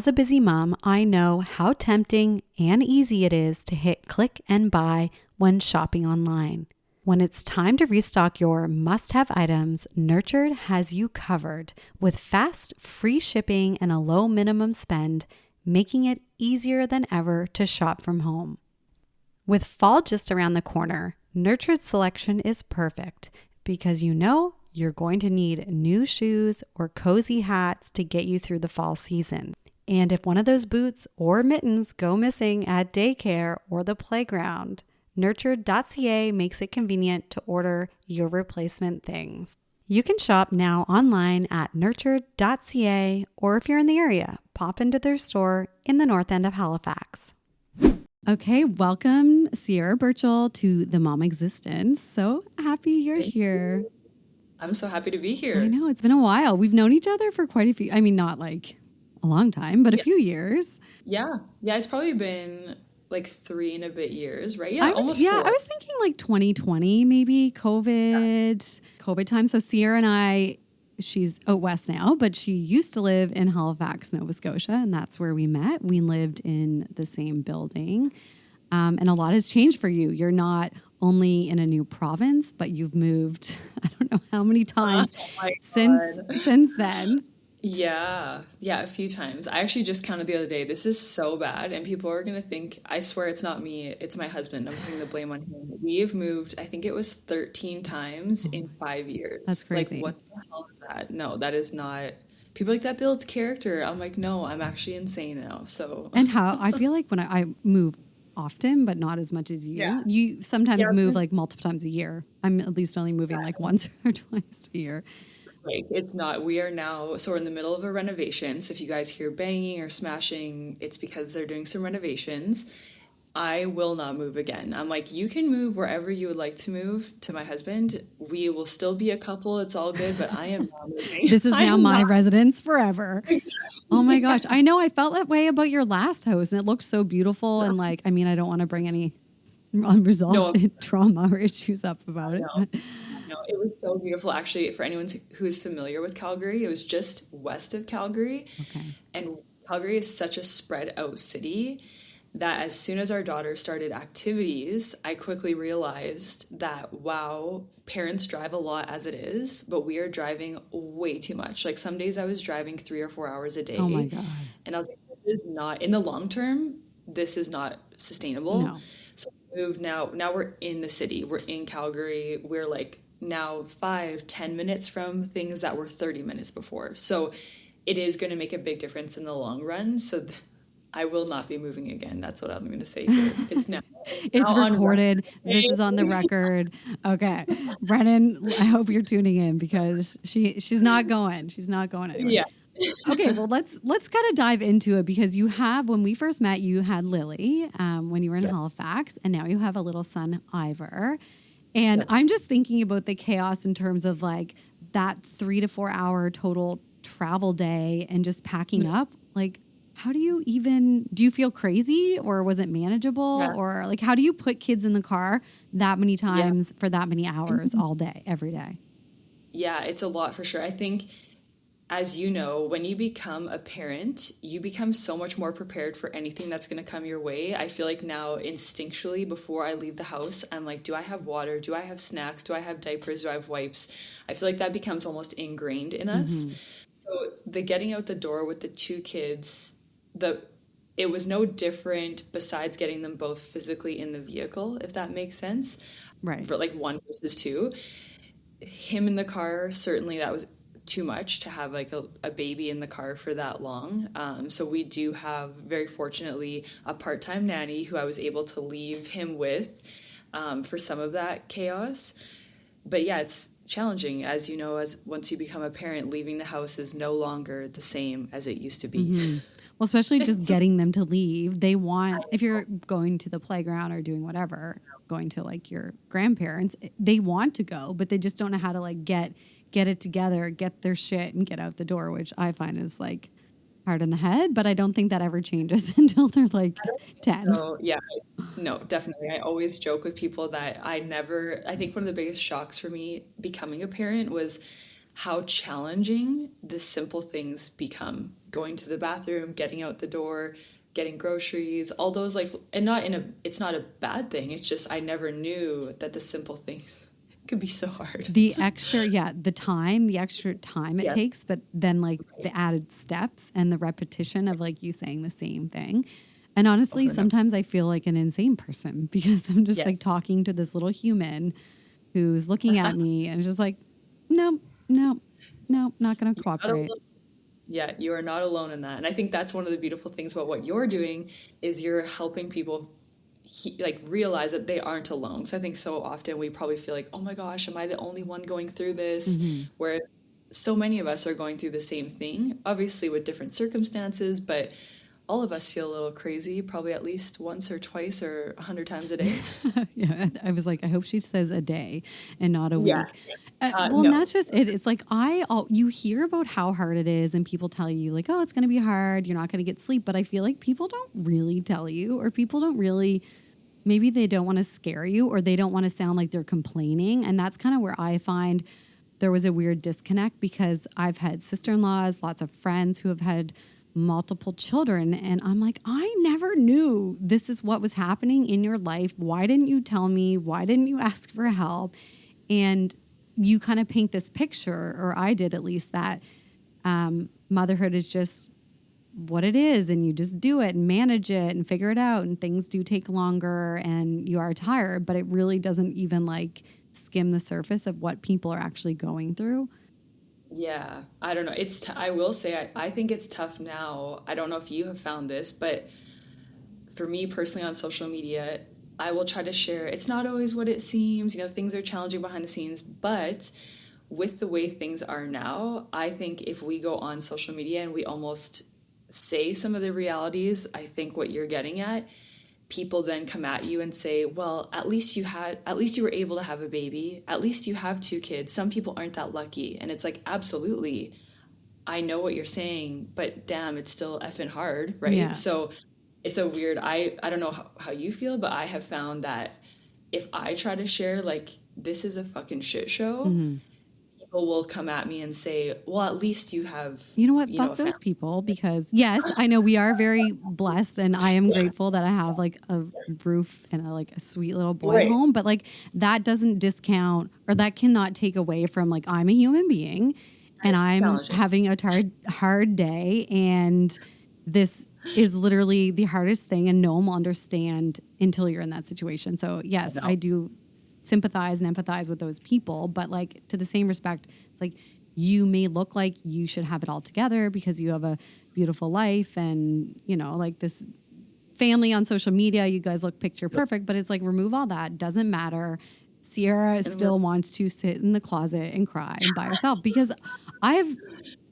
as a busy mom, I know how tempting and easy it is to hit click and buy when shopping online. When it's time to restock your must-have items, Nurtured has you covered with fast, free shipping and a low minimum spend, making it easier than ever to shop from home. With fall just around the corner, Nurtured's selection is perfect because you know you're going to need new shoes or cozy hats to get you through the fall season. And if one of those boots or mittens go missing at daycare or the playground, Nurtured.ca makes it convenient to order your replacement things. You can shop now online at Nurtured.ca, or if you're in the area, pop into their store in the north end of Halifax. Okay, welcome Siera Bearchell to the Mom Existence. So happy you're here. I'm so happy to be here. I know, it's been a while. We've known each other for quite a few, I mean, not like a long time, but a few years. Yeah, it's probably been like 3 and a bit years, right? Almost 4. I was thinking like 2020, maybe COVID time. So Siera and I, she's out west now, but she used to live in Halifax, Nova Scotia, and that's where we met. We lived in the same building. And a lot has changed for you. You're not only in a new province, but you've moved, I don't know how many times since then. Yeah, a few times. I actually just counted the other day. This is so bad. And people are going to think, I swear it's not me. It's my husband. I'm putting the blame on him. We have moved, I think it was 13 times in 5 years. That's crazy. Like, what the hell is that? No, that is not. People are like, that builds character. I'm like, no, I'm actually insane now. So. And how I feel like when I move often, but not as much as you. Yeah. You sometimes move like multiple times a year. I'm at least only moving like once or twice a year. Right. It's not. We are now, so we're in the middle of a renovation. So if you guys hear banging or smashing, it's because they're doing some renovations. I will not move again. I'm like, you can move wherever you would like to move, to my husband. We will still be a couple. It's all good, but I am not moving. This is now my residence forever. Exactly. Oh my gosh. I know. I felt that way about your last house, and it looked so beautiful. And like, I mean, I don't want to bring any unresolved trauma or issues up about it. No, it was so beautiful. Actually, for anyone who's familiar with Calgary, it was just west of Calgary. Okay. And Calgary is such a spread out city that as soon as our daughter started activities, I quickly realized that, wow, parents drive a lot as it is, but we are driving way too much. Like some days I was driving 3 or 4 hours a day. Oh my God. And I was like, this is not, in the long term, this is not sustainable. No. So we moved now we're in the city. We're in Calgary. We're like now 5-10 minutes from things that were 30 minutes before. So it is going to make a big difference in the long run. So I will not be moving again. That's what I'm going to say here. It's now. It's recorded. This is on the record. Okay. Brennan, I hope you're tuning in because she's not going. She's not going anywhere. Yeah. Okay, well let's kind of dive into it because you have, when we first met, you had Lily when you were in Halifax, and now you have a little son, Ivor. And I'm just thinking about the chaos in terms of like that 3 to 4 hour total travel day and just packing up. Like, how do you feel crazy, or was it manageable? Yeah. Or like, how do you put kids in the car that many times for that many hours all day, every day? Yeah, it's a lot for sure. I think, as you know, when you become a parent, you become so much more prepared for anything that's going to come your way. I feel like now instinctually before I leave the house, I'm like, do I have water? Do I have snacks? Do I have diapers? Do I have wipes? I feel like that becomes almost ingrained in us. Mm-hmm. So the getting out the door with the 2 kids, it was no different besides getting them both physically in the vehicle, if that makes sense. Right. For like 1 versus 2. Him in the car, certainly that was too much to have like a baby in the car for that long. So we do have, very fortunately, a part-time nanny who I was able to leave him with for some of that chaos. But yeah, it's challenging, as you know, as once you become a parent, leaving the house is no longer the same as it used to be. Mm-hmm. Well, especially just getting them to leave. They want, if you're going to the playground or doing whatever, going to like your grandparents, they want to go, but they just don't know how to like get it together, get their shit and get out the door, which I find is like hard in the head, but I don't think that ever changes until they're like 10. So, yeah, no, definitely. I always joke with people that I think one of the biggest shocks for me becoming a parent was how challenging the simple things become. Going to the bathroom, getting out the door, getting groceries, all those, like, and not in a, it's not a bad thing. It's just I never knew that the simple things could be so hard. The extra time it Yes. takes, but then like the added steps and the repetition of like you saying the same thing. And honestly, Over and over. sometimes I feel like an insane person because I'm just Yes. like talking to this little human who's looking at me and just like, no, not going to cooperate. Yeah, you are not alone in that. And I think that's one of the beautiful things about what you're doing is you're helping people like realize that they aren't alone. So I think so often we probably feel like, oh my gosh, am I the only one going through this? Whereas so many of us are going through the same thing, obviously with different circumstances, but all of us feel a little crazy, probably at least once or twice or 100 times a day. Yeah, I was like, I hope she says a day and not a week. Yeah. Well, No. and that's just it. It's like you hear about how hard it is, and people tell you like, oh, it's going to be hard. You're not going to get sleep. But I feel like people don't really tell you, or people don't really. Maybe they don't want to scare you, or they don't want to sound like they're complaining, and that's kind of where I find there was a weird disconnect because I've had sister-in-laws, lots of friends who have had multiple children. And I'm like, I never knew this is what was happening in your life. Why didn't you tell me? Why didn't you ask for help? And you kind of paint this picture, or I did at least, that motherhood is just what it is and you just do it and manage it and figure it out, and things do take longer and you are tired, but it really doesn't even like skim the surface of what people are actually going through. Yeah, I don't know. I will say, I think it's tough now. I don't know if you have found this, but for me personally on social media, I will try to share. It's not always what it seems. You know, things are challenging behind the scenes, but with the way things are now, I think if we go on social media and we almost say some of the realities, I think what you're getting at, people then come at you and say, well, at least you were able to have a baby. At least you have 2 kids. Some people aren't that lucky. And it's like, absolutely, I know what you're saying, but damn, it's still effing hard, right? Yeah. So it's a weird, I don't know how you feel, but I have found that if I try to share, like, this is a fucking shit show, people will come at me and say, well, at least you have, you know what, fuck those people, because yes, I know we are very blessed and I am grateful that I have like a roof and a sweet little boy at home, but like that doesn't discount, or that cannot take away from like, I'm a human being and I'm having a hard day, and this is literally the hardest thing, and no one will understand until you're in that situation. So yes, I do sympathize and empathize with those people, but like to the same respect, it's like you may look like you should have it all together because you have a beautiful life and, you know, like this family on social media, you guys look picture perfect, but it's like, remove all that. Doesn't matter. Sierra still wants to sit in the closet and cry by herself, because I've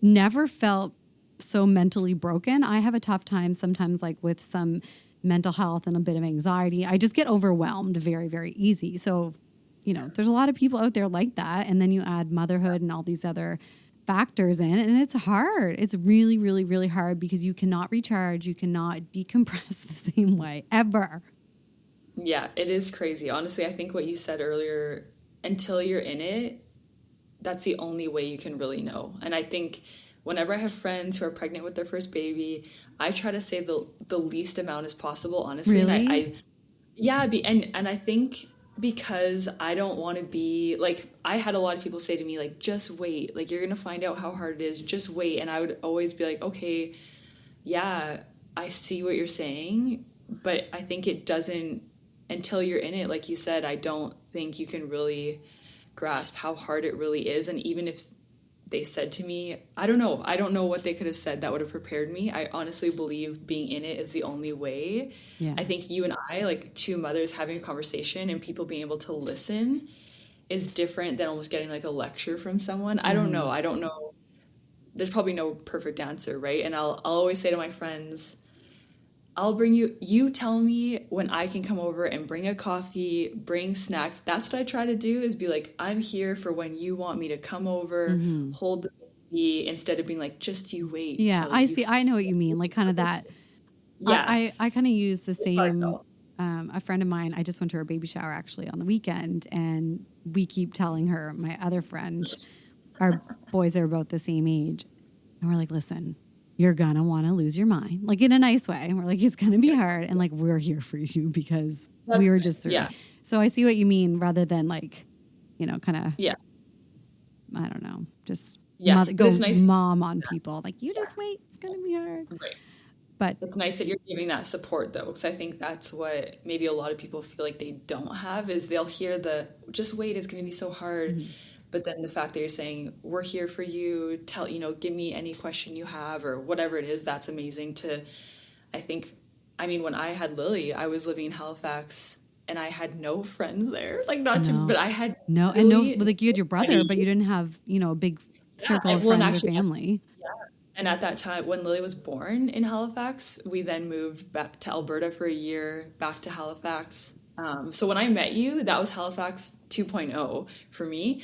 never felt so mentally broken. I have a tough time sometimes, like with some mental health and a bit of anxiety. I just get overwhelmed very, very easy. So, you know, there's a lot of people out there like that. And then you add motherhood and all these other factors in, and it's hard. It's really, really, really hard because you cannot recharge. You cannot decompress the same way ever. Yeah, it is crazy. Honestly, I think what you said earlier, until you're in it, that's the only way you can really know. And I think whenever I have friends who are pregnant with their first baby, I try to say the least amount as possible, honestly. Really? And I think because I don't want to be like, I had a lot of people say to me like, just wait, like you're gonna find out how hard it is, just wait. And I would always be like, okay, yeah, I see what you're saying, but I think it doesn't, until you're in it, like you said, I don't think you can really grasp how hard it really is. And even if they said to me, I don't know what they could have said that would have prepared me. I honestly believe being in it is the only way. Yeah. I think you and I, like 2 mothers having a conversation and people being able to listen is different than almost getting like a lecture from someone. I don't know. There's probably no perfect answer, right? And I'll always say to my friends, I'll bring you tell me when I can come over and bring a coffee, bring snacks. That's what I try to do, is be like, I'm here for when you want me to come over, hold the baby, instead of being like, just you wait. Yeah, I see. I know what you mean. Like kind of that. Yeah. I kind of use the same, a friend of mine, I just went to her baby shower actually on the weekend, and we keep telling her, my other friend, our boys are about the same age. And we're like, listen, you're going to want to lose your mind, like in a nice way. And we're like, it's going to be hard. And like, we're here for you because we That's were nice. just through Yeah. it. So I see what you mean rather than like, kind of, Yeah. I don't know, just Yeah. But go it's nice. mom on people. Like, you just wait. It's going to be hard. Right. But It's nice that you're giving that support though, because I think that's what maybe a lot of people feel like they don't have is they'll hear the just wait, it's going to be so hard. But then the fact that you're saying we're here for you, give me any question you have or whatever it is, that's amazing when I had Lily, I was living in Halifax and I had no friends there. Like but I had like you had your brother, but you didn't have, a big circle of friends or family. And at that time, when Lily was born in Halifax, we then moved back to Alberta for a year, back to Halifax. So when I met you, that was Halifax 2.0 for me.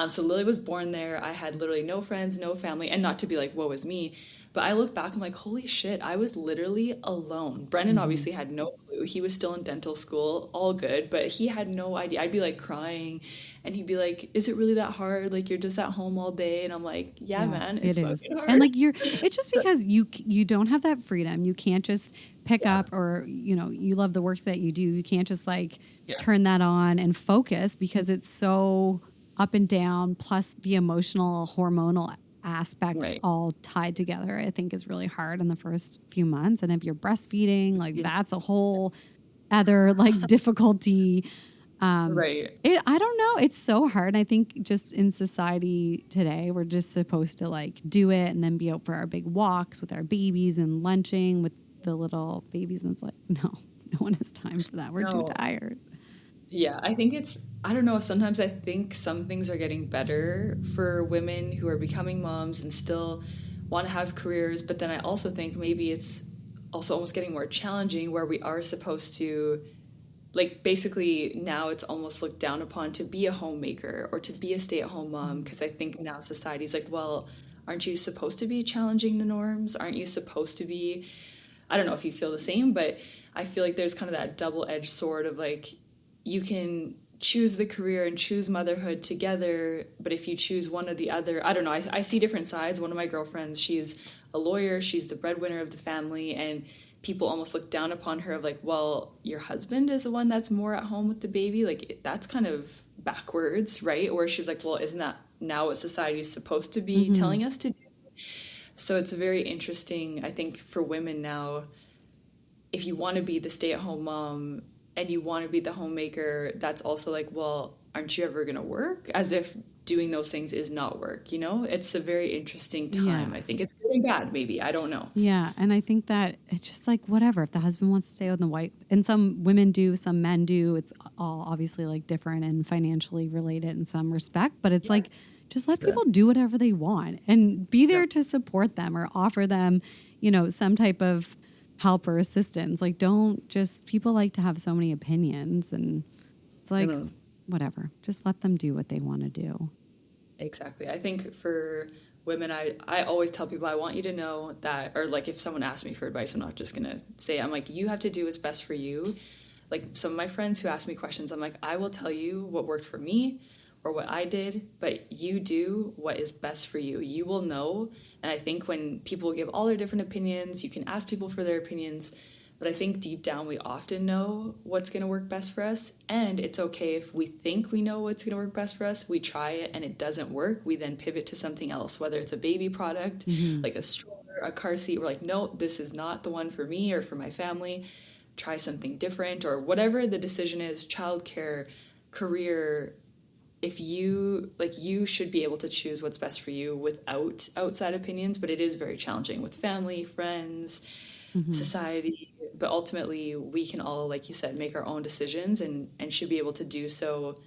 So Lily was born there. I had literally no friends, no family, and not to be like, woe is me. But I look back, I'm like, holy shit, I was literally alone. Brendan obviously had no clue. He was still in dental school, all good, but he had no idea. I'd be like crying and he'd be like, is it really that hard? Like, you're just at home all day. And I'm like, yeah man, it's fucking hard. And like it's just because you don't have that freedom. You can't just pick up or, you love the work that you do. You can't just like turn that on and focus because it's so up and down, plus the emotional, hormonal aspect all tied together, I think is really hard in the first few months. And if you're breastfeeding, like that's a whole other like difficulty. I don't know. It's so hard. I think just in society today, we're just supposed to like do it and then be out for our big walks with our babies and lunching with the little babies. And it's like, no one has time for that. We're too tired. Yeah, I think I don't know, sometimes I think some things are getting better for women who are becoming moms and still want to have careers, but then I also think maybe it's also almost getting more challenging where we are supposed to, like basically now it's almost looked down upon to be a homemaker or to be a stay-at-home mom, because I think now society's like, well, aren't you supposed to be challenging the norms? Aren't you supposed to be, I don't know if you feel the same, but I feel like there's kind of that double-edged sword of like, you can choose the career and choose motherhood together, but if you choose one or the other, I don't know, I see different sides. One of my girlfriends, she's a lawyer, she's the breadwinner of the family, and people almost look down upon her of like, well, your husband is the one that's more at home with the baby, like that's kind of backwards, right? Or she's like, well, isn't that now what society is supposed to be telling us to do? So it's very interesting, I think, for women now, if you want to be the stay-at-home mom and you want to be the homemaker, that's also like, well, aren't you ever going to work? As if doing those things is not work, It's a very interesting time. I think it's good and bad, maybe. I don't know. Yeah, and I think that it's just like whatever. If the husband wants to stay with the wife, and some women do, some men do, it's all obviously like different and financially related in some respect, but it's like just let people do whatever they want and be there to support them or offer them, some type of help or assistance. Like people like to have so many opinions, and it's like whatever, just let them do what they want to do. Exactly. I think for women, I always tell people, I want you to know that, or like if someone asks me for advice, I'm not just gonna say, I'm like, you have to do what's best for you. Like some of my friends who ask me questions, I'm like, I will tell you what worked for me or what I did, but you do what is best for you. You will know. And I think when people give all their different opinions, you can ask people for their opinions, but I think deep down we often know what's going to work best for us. And it's okay if we think we know what's going to work best for us, we try it and it doesn't work, we then pivot to something else, whether it's a baby product, like a stroller, a car seat. We're like, no, this is not the one for me or for my family. Try something different, or whatever the decision is, childcare, career. If you should be able to choose what's best for you without outside opinions, but it is very challenging with family, friends, society. But ultimately, we can all, like you said, make our own decisions and should be able to do so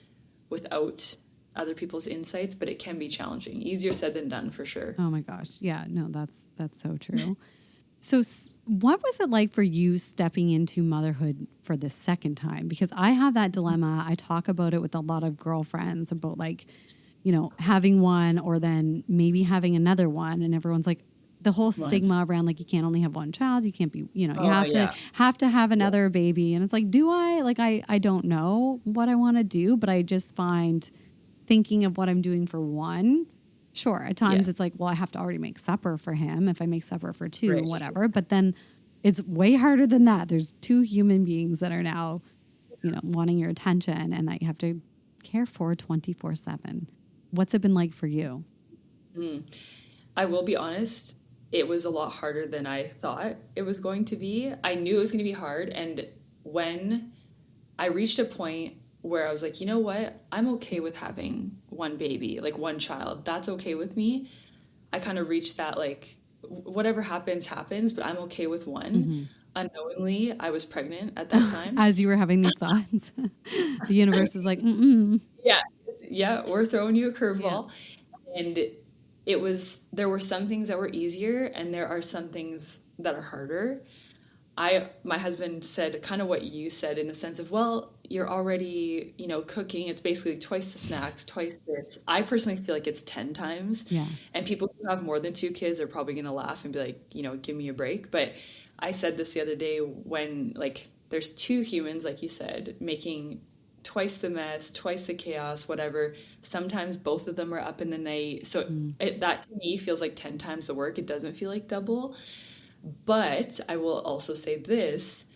without other people's insights. But it can be challenging. Easier said than done, for sure. Oh my gosh. Yeah, no, that's so true. So what was it like for you stepping into motherhood for the second time? Because I have that dilemma. I talk about it with a lot of girlfriends about like, having one or then maybe having another one. And everyone's like, the whole stigma around like, you can't only have one child. You can't be, you have to have another baby. And it's like, do I? Like, I don't know what I want to do, but I just find thinking of what I'm doing for one Sure. At times it's like, well, I have to already make supper for him. If I make supper for two, Right. whatever. But then it's way harder than that. There's two human beings that are now, wanting your attention and that you have to care for 24/7. What's it been like for you? I will be honest, it was a lot harder than I thought it was going to be. I knew it was going to be hard. And when I reached a point where I was like, you know what? I'm okay with having one baby, like one child. That's okay with me. I kind of reached that, like, whatever happens, happens, but I'm okay with one. Unknowingly, I was pregnant at that time. As you were having these thoughts, the universe is like, mm-mm. Yeah, we're throwing you a curveball. And there were some things that were easier and there are some things that are harder. My husband said kind of what you said in the sense of, well, you're already, cooking. It's basically twice the snacks, twice this. I personally feel like it's 10 times. Yeah. And people who have more than 2 kids are probably going to laugh and be like, give me a break. But I said this the other day when, like, there's 2 humans, like you said, making twice the mess, twice the chaos, whatever. Sometimes both of them are up in the night. So that to me feels like 10 times the work. It doesn't feel like double. But I will also say this,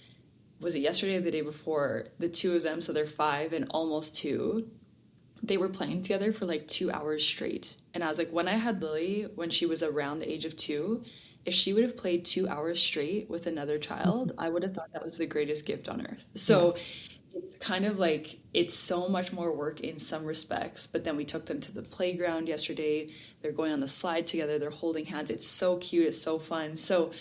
was it yesterday or the day before, the 2 of them, so they're 5 and almost 2, they were playing together for like 2 hours straight. And I was like, when I had Lily, when she was around the age of 2, if she would have played 2 hours straight with another child, I would have thought that was the greatest gift on earth. So it's kind of like, it's so much more work in some respects, but then we took them to the playground yesterday. They're going on the slide together. They're holding hands. It's so cute. It's so fun. So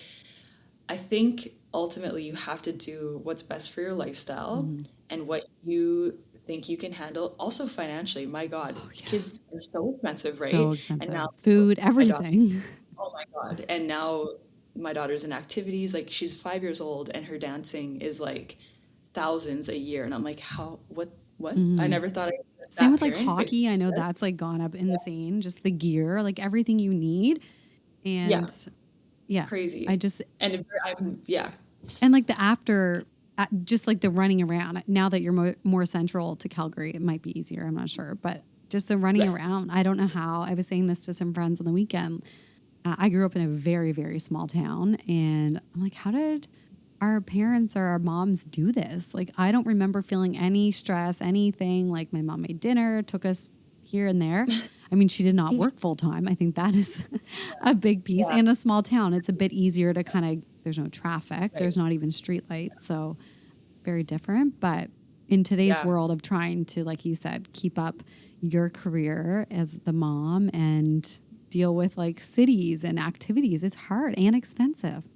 I think ultimately you have to do what's best for your lifestyle and what you think you can handle. Also financially, my God, kids are so expensive, right? So expensive. And now food, everything. Oh my God. And now my daughter's in activities. Like, she's 5 years old and her dancing is like thousands a year. And I'm like, what? I never thought I'd be Same with that like parent, but hockey. I know that's like gone up insane. Just the gear, like everything you need. And crazy. I just, and and like the after, just like the running around. Now that you're more central to Calgary, it might be easier. I'm not sure, but just the running around. I don't know how. I was saying this to some friends on the weekend. I grew up in a very, very small town, and I'm like, how did our parents or our moms do this? Like, I don't remember feeling any stress, anything. Like, my mom made dinner, took us here and there. I mean, she did not work full time. I think that is a big piece. And a small town, it's a bit easier to kind of, there's no traffic. Right. There's not even street lights. So very different. But in today's world of trying to, like you said, keep up your career as the mom and deal with like cities and activities, it's hard and expensive.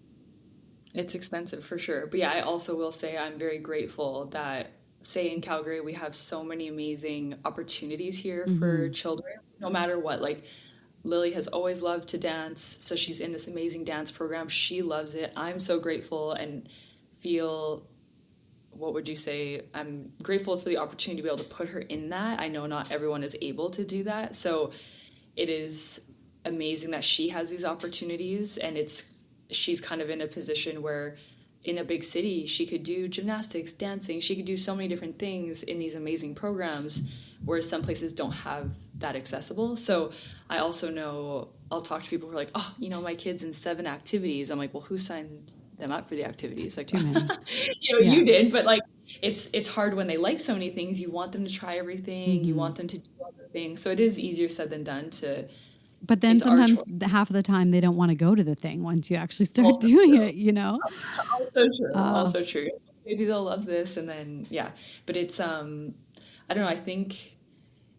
It's expensive for sure. But yeah, I also will say I'm very grateful that, say, in Calgary, we have so many amazing opportunities here for children, no matter what. Like, Lily has always loved to dance, so she's in this amazing dance program. She loves it. I'm so grateful and feel, what would you say? I'm grateful for the opportunity to be able to put her in that. I know not everyone is able to do that. So it is amazing that she has these opportunities, and she's kind of in a position where in a big city she could do gymnastics, dancing, she could do so many different things in these amazing programs, whereas some places don't have that accessible. So I also know I'll talk to people who are like, oh, my kid's in 7 activities. I'm like, well, who signed them up for the activities? Like, too many. You did, but like it's hard when they like so many things. You want them to try everything, you want them to do other things. So it is easier said than done to. But then sometimes half of the time they don't want to go to the thing once you actually start doing it, Also true. Maybe they'll love this, and then, But it's, I don't know, I think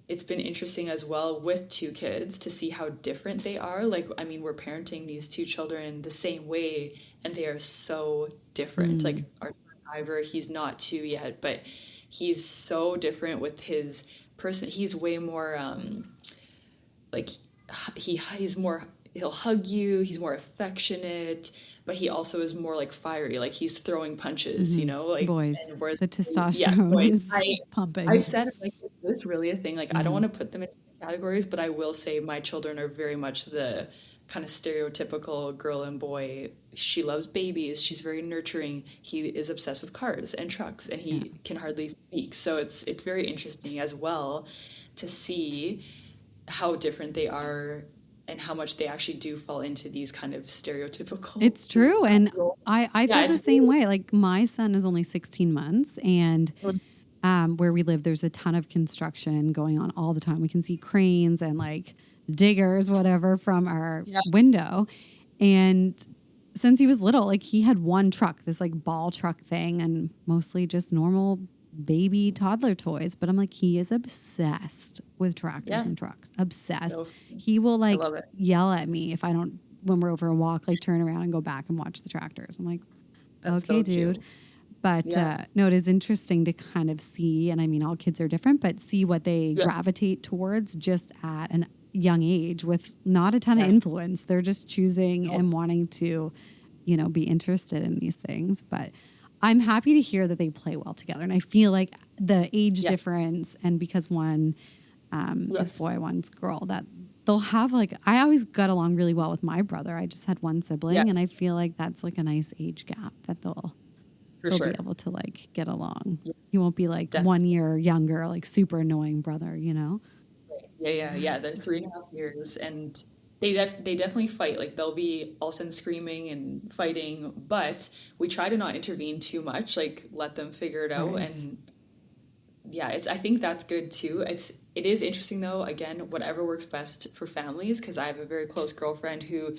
it's been interesting as well with 2 kids to see how different they are. Like, I mean, we're parenting these 2 children the same way, and they are so different. Like, our son Ivor, he's not 2 yet, but he's so different with his person. He's way more, like, he's more, he'll hug you, he's more affectionate, but he also is more like fiery, like he's throwing punches, like boys, the testosterone is pumping. I said, like, is this really a thing? Like, I don't want to put them into categories, but I will say my children are very much the kind of stereotypical girl and boy. She loves babies, she's very nurturing, he is obsessed with cars and trucks, and he can hardly speak. So it's very interesting as well to see how different they are and how much they actually do fall into these kind of stereotypical. It's true. And I Yeah, feel the it's same way. Like my son is only 16 months and where we live, there's a ton of construction going on all the time. We can see cranes and like diggers, whatever, from our window. And since he was little, like he had one truck, this like ball truck thing, and mostly just normal baby toddler toys. But I'm like, he is obsessed with tractors and trucks. Obsessed. So, He will I like love it. yell at me if I don't, when we're over a walk, like turn around and go back and watch the tractors. I'm like, That's okay, so dude. cute. But no, it is interesting to kind of see, and I mean, all kids are different, but see what they gravitate towards just at a young age with not a ton of influence. They're just choosing and wanting to, you know, be interested in these things. But I'm happy to hear that they play well together. And I feel like the age difference, and because one is boy, one's girl, that they'll have like, I always got along really well with my brother. I just had one sibling, and I feel like that's like a nice age gap that they'll be able to like get along. You won't be like 1 year younger, like super annoying brother, you know? Yeah. They're 3.5 years, and they definitely fight. Like they'll be all of a sudden screaming and fighting, but we try to not intervene too much. Like let them figure it out. And I think that's good too. It is interesting though. Again, whatever works best for families, because I have a very close girlfriend who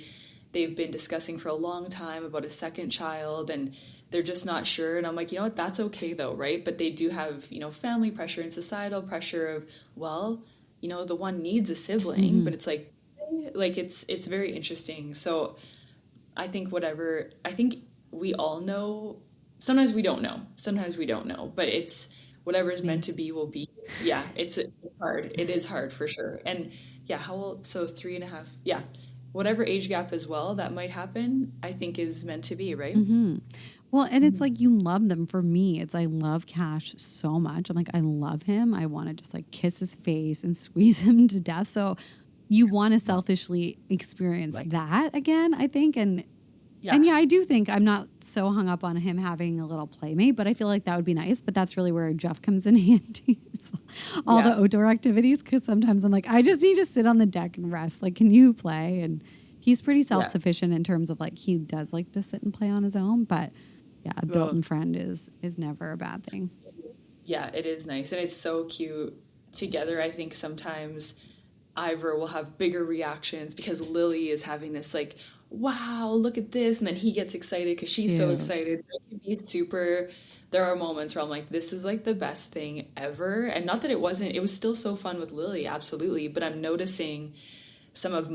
they've been discussing for a long time about a second child, and they're just not sure. And I'm like, you know what, that's okay though, right? But they do have, you know, family pressure and societal pressure of, well, you know, the one needs a sibling, but it's like it's very interesting. So I think we all know. Sometimes we don't know, but it's whatever is meant to be will be. Yeah, it's hard. It is hard for sure. And how old? So 3.5. Yeah, whatever age gap as well that might happen, I think is meant to be, right? Well, and it's like you love them. For me, it's I love Cash so much. I'm like, I love him. I want to just like kiss his face and squeeze him to death. So you want to selfishly experience that again, I think. And I do think I'm not so hung up on him having a little playmate, but I feel like that would be nice. But that's really where Jeff comes in handy. All the outdoor activities, because sometimes I'm like, I just need to sit on the deck and rest. Like, can you play? And he's pretty self-sufficient in terms of like he does like to sit and play on his own, but a built-in friend is never a bad thing. Yeah, it is nice. And it's so cute together. I think sometimes Ivor will have bigger reactions because Lily is having this like, wow, look at this. And then he gets excited because she's so excited. So it can be there are moments where I'm like, this is like the best thing ever. And not that it was still so fun with Lily, absolutely. But I'm noticing some of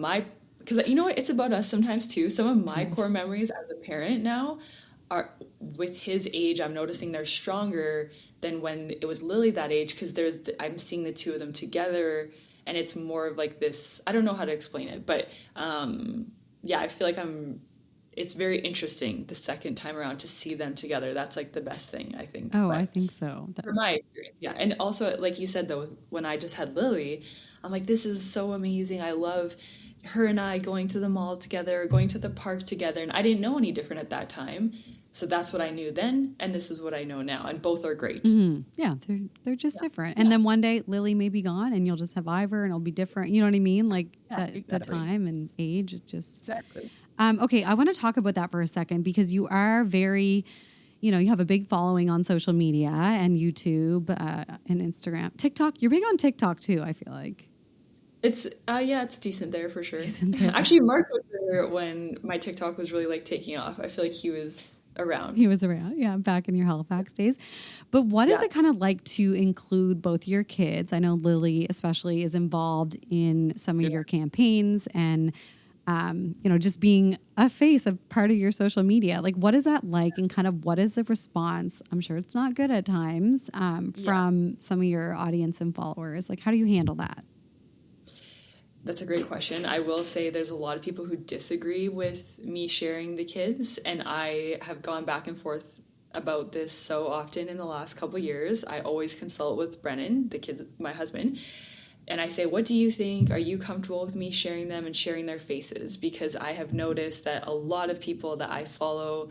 because you know what, it's about us sometimes too. Some of my core memories as a parent now are with his age. I'm noticing they're stronger than when it was Lily that age, because I'm seeing the two of them together, and it's more of like this. I don't know how to explain it, but I feel like it's very interesting the second time around to see them together. That's like the best thing, I think. Oh, I think so. For my experience, and also like you said though, when I just had Lily, I'm like, this is so amazing. I love her and I going to the mall together, going to the park together, and I didn't know any different at that time. So that's what I knew then, and this is what I know now, and both are great. Yeah, they're just different. And then one day Lily may be gone, and you'll just have Ivor, and it'll be different. You know what I mean? Like the time and age is just exactly. Okay, I want to talk about that for a second, because you are very, you know, you have a big following on social media and YouTube and Instagram, TikTok. You're big on TikTok too, I feel like. It's it's decent there for sure. Actually, Mark was there when my TikTok was really like taking off. I feel like he was around. He was around, back in your Halifax days. But what is it kind of like to include both your kids? I know Lily especially is involved in some of your campaigns, and just being a face of part of your social media. Like, what is that like, and kind of what is the response? I'm sure it's not good at times from some of your audience and followers. Like, how do you handle that? That's a great question. I will say there's a lot of people who disagree with me sharing the kids, and I have gone back and forth about this so often in the last couple of years. I always consult with Brennan, the kids, my husband, and I say, what do you think? Are you comfortable with me sharing them and sharing their faces? Because I have noticed that a lot of people that I follow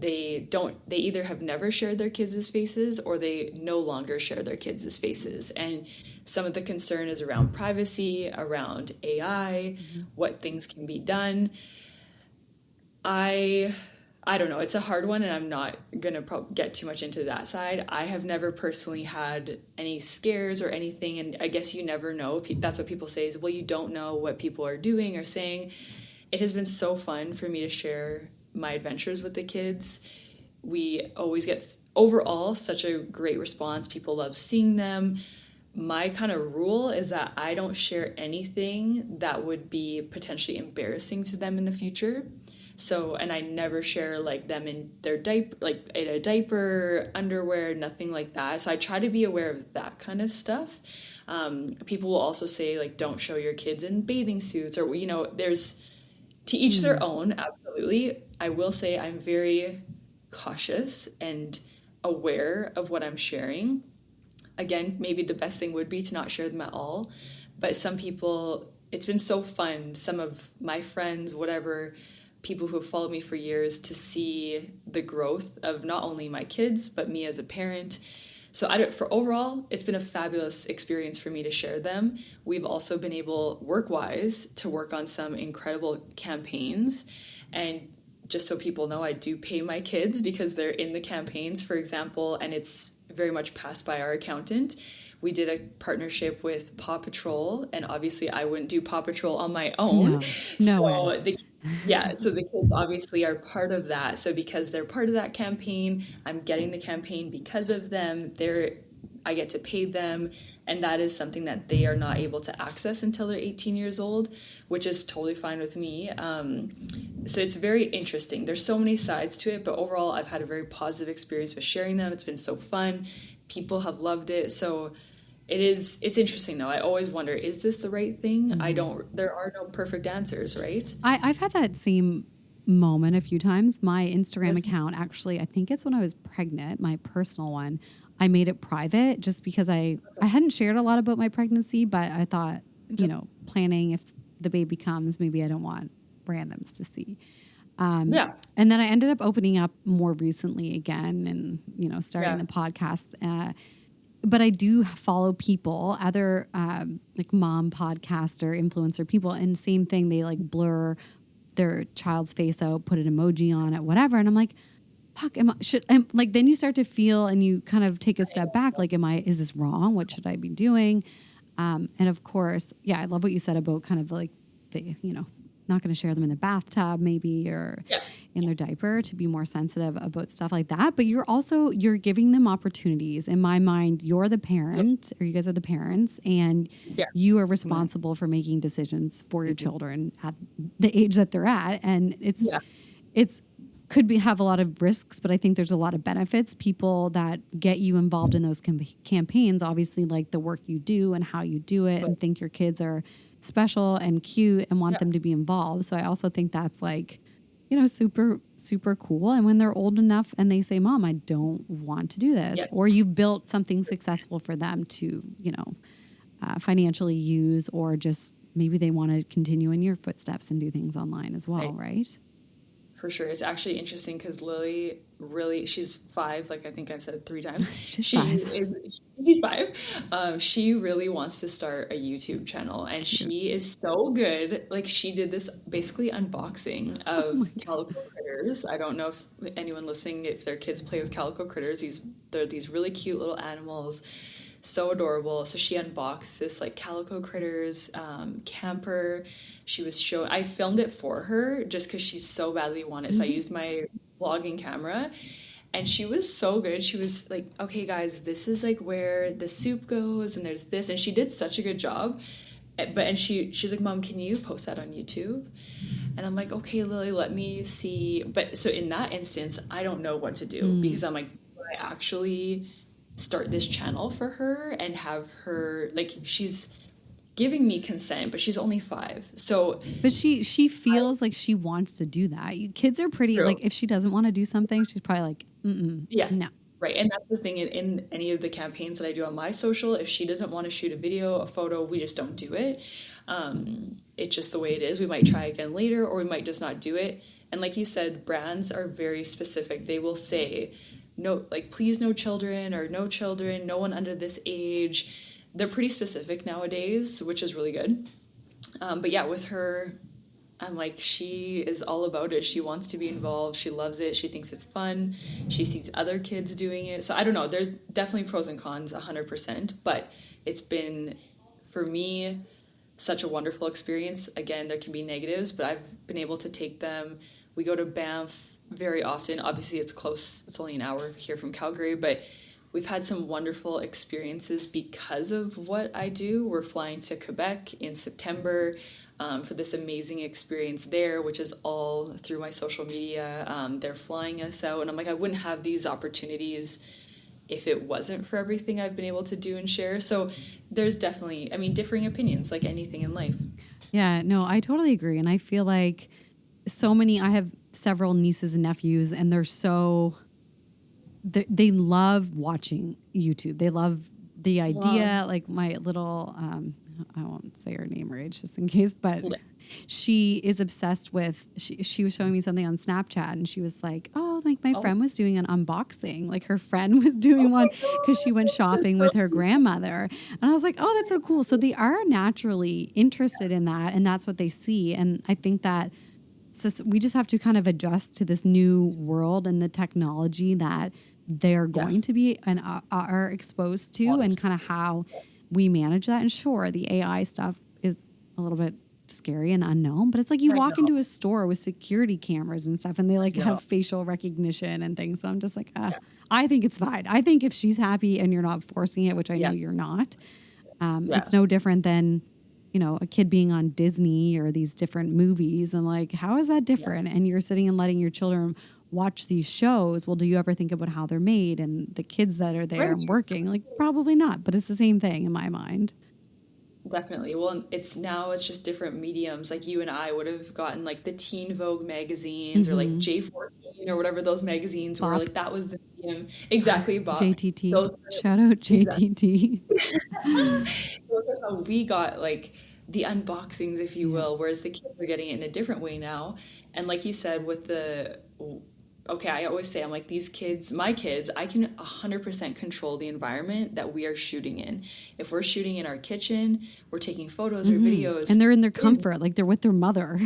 they either have never shared their kids' faces or they no longer share their kids' faces. And some of the concern is around privacy, around AI, what things can be done. I don't know. It's a hard one, and I'm not going to get too much into that side. I have never personally had any scares or anything, and I guess you never know. That's what people say is, well, you don't know what people are doing or saying. It has been so fun for me to share my adventures with the kids. We always get, overall, such a great response. People love seeing them. My kind of rule is that I don't share anything that would be potentially embarrassing to them in the future. So, and I never share like them in their diaper, like in a diaper, underwear, nothing like that. So I try to be aware of that kind of stuff. People will also say like, don't show your kids in bathing suits, or, you know, there's to each their own. Absolutely. I will say I'm very cautious and aware of what I'm sharing. Again, maybe the best thing would be to not share them at all. But some people, it's been so fun. Some of my friends, whatever, people who have followed me for years, to see the growth of not only my kids, but me as a parent. So for overall, it's been a fabulous experience for me to share them. We've also been able, work-wise, to work on some incredible campaigns. And just so people know, I do pay my kids because they're in the campaigns, for example, and it's very much passed by our accountant. We did a partnership with Paw Patrol, and obviously I wouldn't do Paw Patrol on my own. No way. So the kids obviously are part of that. So because they're part of that campaign, I'm getting the campaign because of them. I get to pay them, and that is something that they are not able to access until they're 18 years old, which is totally fine with me. So it's very interesting. There's so many sides to it, but overall I've had a very positive experience with sharing them. It's been so fun. People have loved it. So it's interesting though. I always wonder, is this the right thing? There are no perfect answers, right? I've had that same moment a few times. My Instagram account, actually, I think it's when I was pregnant, my personal one, I made it private just because I hadn't shared a lot about my pregnancy, but I thought, you know, planning if the baby comes, maybe I don't want randoms to see. And then I ended up opening up more recently again and, you know, starting the podcast. But I do follow people, other like mom podcaster, influencer people, and same thing. They like blur their child's face out, put an emoji on it, whatever. And I'm like, fuck, then you start to feel, and you kind of take a step back. Like, is this wrong? What should I be doing? And of course, I love what you said about kind of like you know, not going to share them in the bathtub maybe, or in their diaper, to be more sensitive about stuff like that. But you're giving them opportunities. In my mind, you're the parent, or you guys are the parents, and you are responsible for making decisions for your children at the age that they're at. And it's have a lot of risks, but I think there's a lot of benefits. People that get you involved in those campaigns obviously like the work you do and how you do it, and think your kids are special and cute and want them to be involved. So I also think that's like, you know, super, super cool. And when they're old enough and they say, Mom, I don't want to do this, or you've built something successful for them to, you know, financially use, or just maybe they want to continue in your footsteps and do things online as well, right? For sure. It's actually interesting because Lily she's 5, like I think I said 3 times. She's 5. She really wants to start a YouTube channel, and she is so good. Like, she did this basically unboxing of Calico Critters. I don't know if anyone listening, if their kids play with Calico Critters, they're these really cute little animals. So adorable. So she unboxed this like Calico Critters camper. I filmed it for her just because she so badly wanted it. So I used my vlogging camera, and she was so good. She was like, okay guys, this is like where the soup goes, and there's this, and she did such a good job. And she's like, Mom, can you post that on YouTube? And I'm like, okay, Lily, let me see. But so in that instance, I don't know what to do, because I'm like, do I actually start this channel for her and have her, like, she's giving me consent, but she's only 5. So, but she feels like she wants to do that. Kids are pretty, like, if she doesn't want to do something, she's probably like, no. Right. And that's the thing, in any of the campaigns that I do on my social, if she doesn't want to shoot a video, a photo, we just don't do it. It's just the way it is. We might try again later, or we might just not do it. And like you said, brands are very specific. They will say, no, like, please no children, or no children, no one under this age. They're pretty specific nowadays, which is really good. But yeah, with her, I'm like, she is all about it. She wants to be involved. She loves it. She thinks it's fun. She sees other kids doing it. So I don't know. There's definitely pros and cons, 100%. But it's been, for me, such a wonderful experience. Again, there can be negatives, but I've been able to take them. We go to Banff very often. Obviously, it's close. It's only an hour here from Calgary, but we've had some wonderful experiences because of what I do. We're flying to Quebec in September for this amazing experience there, which is all through my social media. They're flying us out, and I'm like, I wouldn't have these opportunities if it wasn't for everything I've been able to do and share. So there's definitely, I mean, differing opinions like anything in life. Yeah, no, I totally agree. And I feel like I have several nieces and nephews, and they love watching YouTube. They love the idea, like my little, I won't say her name or age just in case, but she is obsessed with, she was showing me something on Snapchat, and she was like, oh, like my friend was doing an unboxing. Like her friend was doing one because she went shopping with her grandmother. And I was like, oh, that's so cool. So they are naturally interested in that, and that's what they see. And I think that we just have to kind of adjust to this new world and the technology that they're going to be and are exposed to, and kind of how we manage that. And sure, the AI stuff is a little bit scary and unknown, but it's like you walk into a store with security cameras and stuff, and they like have facial recognition and things. So I'm just like, I think it's fine. I think if she's happy and you're not forcing it, which I know you're not, it's no different than, you know, a kid being on Disney or these different movies, and like, how is that different? And you're sitting and letting your children watch these shows. Well, do you ever think about how they're made and the kids that are there and working? Like, probably not, but it's the same thing in my mind. Definitely. Well, it's just different mediums. Like you and I would have gotten like the Teen Vogue magazines or like J14 or whatever those magazines were. Like that was the medium. Exactly. Bop. JTT. Shout out JTT. Those are how we got like the unboxings, if you will, whereas the kids are getting it in a different way now. And like you said, with I always say, I'm like, my kids, I can 100% control the environment that we are shooting in. If we're shooting in our kitchen, we're taking photos or videos. And they're in their comfort, like they're with their mother.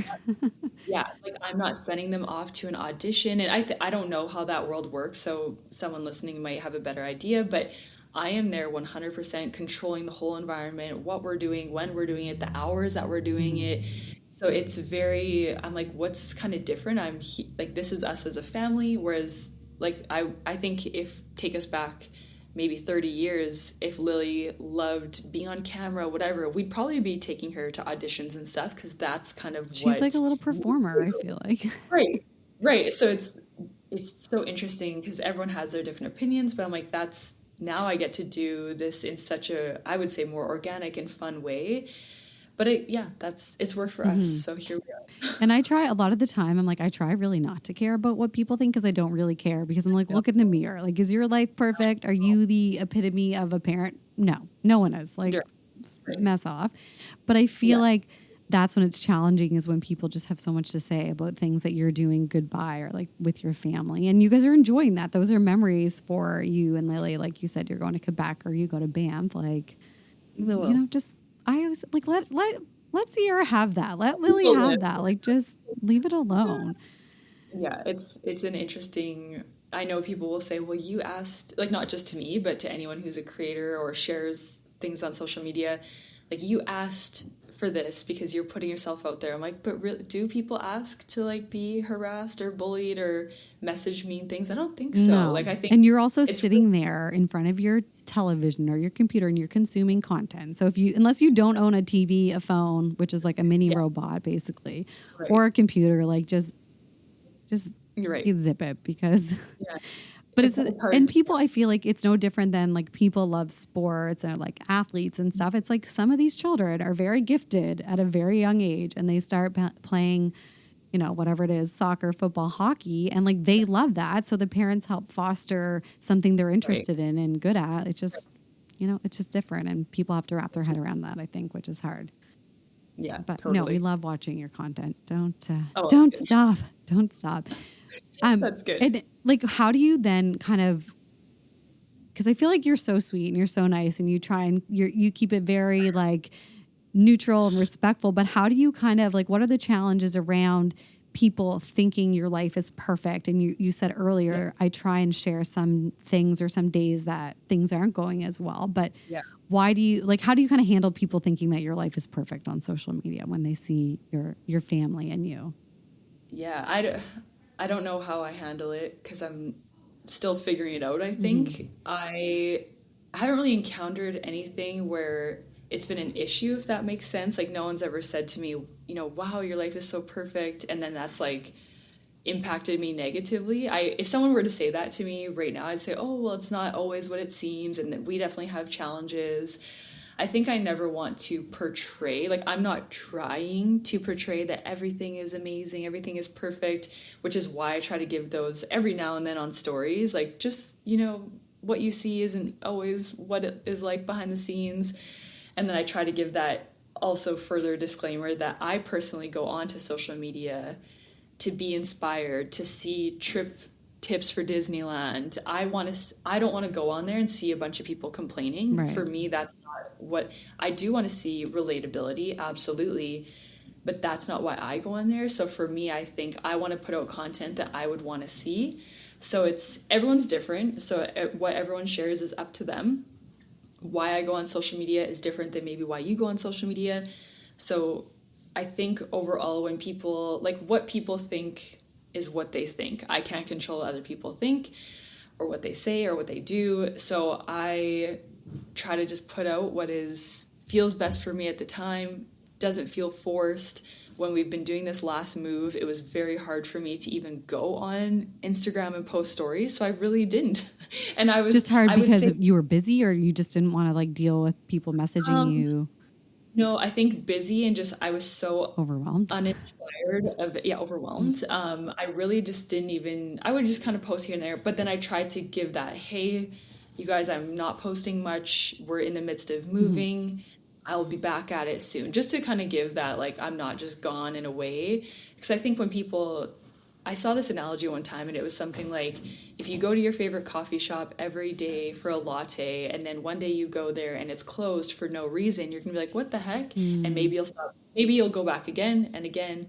Yeah, like I'm not sending them off to an audition. And I don't know how that world works, so someone listening might have a better idea, but I am there 100% controlling the whole environment, what we're doing, when we're doing it, the hours that we're doing it. So it's I'm like, what's kind of different? Like, this is us as a family. Whereas like, I think take us back maybe 30 years, if Lily loved being on camera, whatever, we'd probably be taking her to auditions and stuff. Cause that's kind of she's like a little performer, I feel like. Right. So it's so interesting because everyone has their different opinions, but I'm like, now I get to do this in such a, I would say, more organic and fun way. But it's worked for us. So here we are. And I try a lot of the time. I'm like, I try really not to care about what people think because I don't really care, because I'm like, look in the mirror. Like, is your life perfect? Are you the epitome of a parent? No one is. Like, mess off. But I feel like that's when it's challenging, is when people just have so much to say about things that you're doing goodbye or like with your family. And you guys are enjoying that. Those are memories for you and Lily. Like you said, you're going to Quebec or you go to Banff. Like, you know, just, I was like, let Siera have that. Let Lily have that. Like, just leave it alone. Yeah, it's an interesting. I know people will say, well, you asked, like, not just to me, but to anyone who's a creator or shares things on social media, like, you asked for this because you're putting yourself out there. I'm like, but really, do people ask to like be harassed or bullied or message mean things? I don't think so. No. Like, I think, and you're also sitting there in front of your television or your computer and you're consuming content. So unless you don't own a TV, a phone, which is like a mini robot basically, or a computer, like just you're right. Zip it, because but it's hard. And people, I feel like it's no different than like people love sports and like athletes and stuff. It's like some of these children are very gifted at a very young age and they start playing, you know, whatever it is, soccer, football, hockey, and like they love that. So the parents help foster something they're interested in and good at. It's just, you know, it's just different, and people have to wrap their head around that, I think, which is hard. Yeah, But no, we totally. love watching your content. Oh, Don't that's good. stop. Don't stop. That's good. And like, how do you then kind of, because I feel like you're so sweet and you're so nice and you try and you keep it very like neutral and respectful, but how do you kind of like, what are the challenges around people thinking your life is perfect? And you said earlier, I try and share some things or some days that things aren't going as well, but Yeah. why do you like, how do you kind of handle people thinking that your life is perfect on social media when they see your family and you? Yeah, I don't know how I handle it because I'm still figuring it out, I Mm-hmm. think. I haven't really encountered anything where it's been an issue, if that makes sense. Like, no one's ever said to me, wow, your life is so perfect. And then that's like impacted me negatively. If someone were to say that to me right now, I'd say, oh, well, it's not always what it seems. And that we definitely have challenges. I think I never want to portray, like, I'm not trying to portray that everything is amazing, everything is perfect, which is why I try to give those every now and then on stories. Like, just, what you see isn't always what it is like behind the scenes. And then I try to give that also further disclaimer that I personally go onto social media to be inspired, to see trip tips for Disneyland. I don't want to go on there and see a bunch of people complaining. Right. For me, that's not what I do. Want to see relatability, absolutely, but that's not why I go on there. So for me, I think I want to put out content that I would want to see. So everyone's different. So what everyone shares is up to them. Why I go on social media is different than maybe why you go on social media. So I think overall, when people, like, what people think is what they think. I can't control what other people think or what they say or what they do. So I try to just put out what feels best for me at the time, doesn't feel forced. When we've been doing this last move, it was very hard for me to even go on Instagram and post stories, so I really didn't. And Just hard I would because say, you were busy or you just didn't want to like deal with people messaging you no, I think busy and just I was so overwhelmed. uninspired of yeah, overwhelmed. I really just didn't even I would just kind of post here and there, but then I tried to give that, hey, you guys, I'm not posting much. We're in the midst of Mm-hmm. moving. I'll be back at it soon. Just to kind of give that, like, I'm not just gone in a way. Because I think when people I saw this analogy one time and it was something like, if you go to your favorite coffee shop every day for a latte and then one day you go there and it's closed for no reason, you're gonna be like, what the heck? And maybe you'll stop, maybe you'll go back again and again,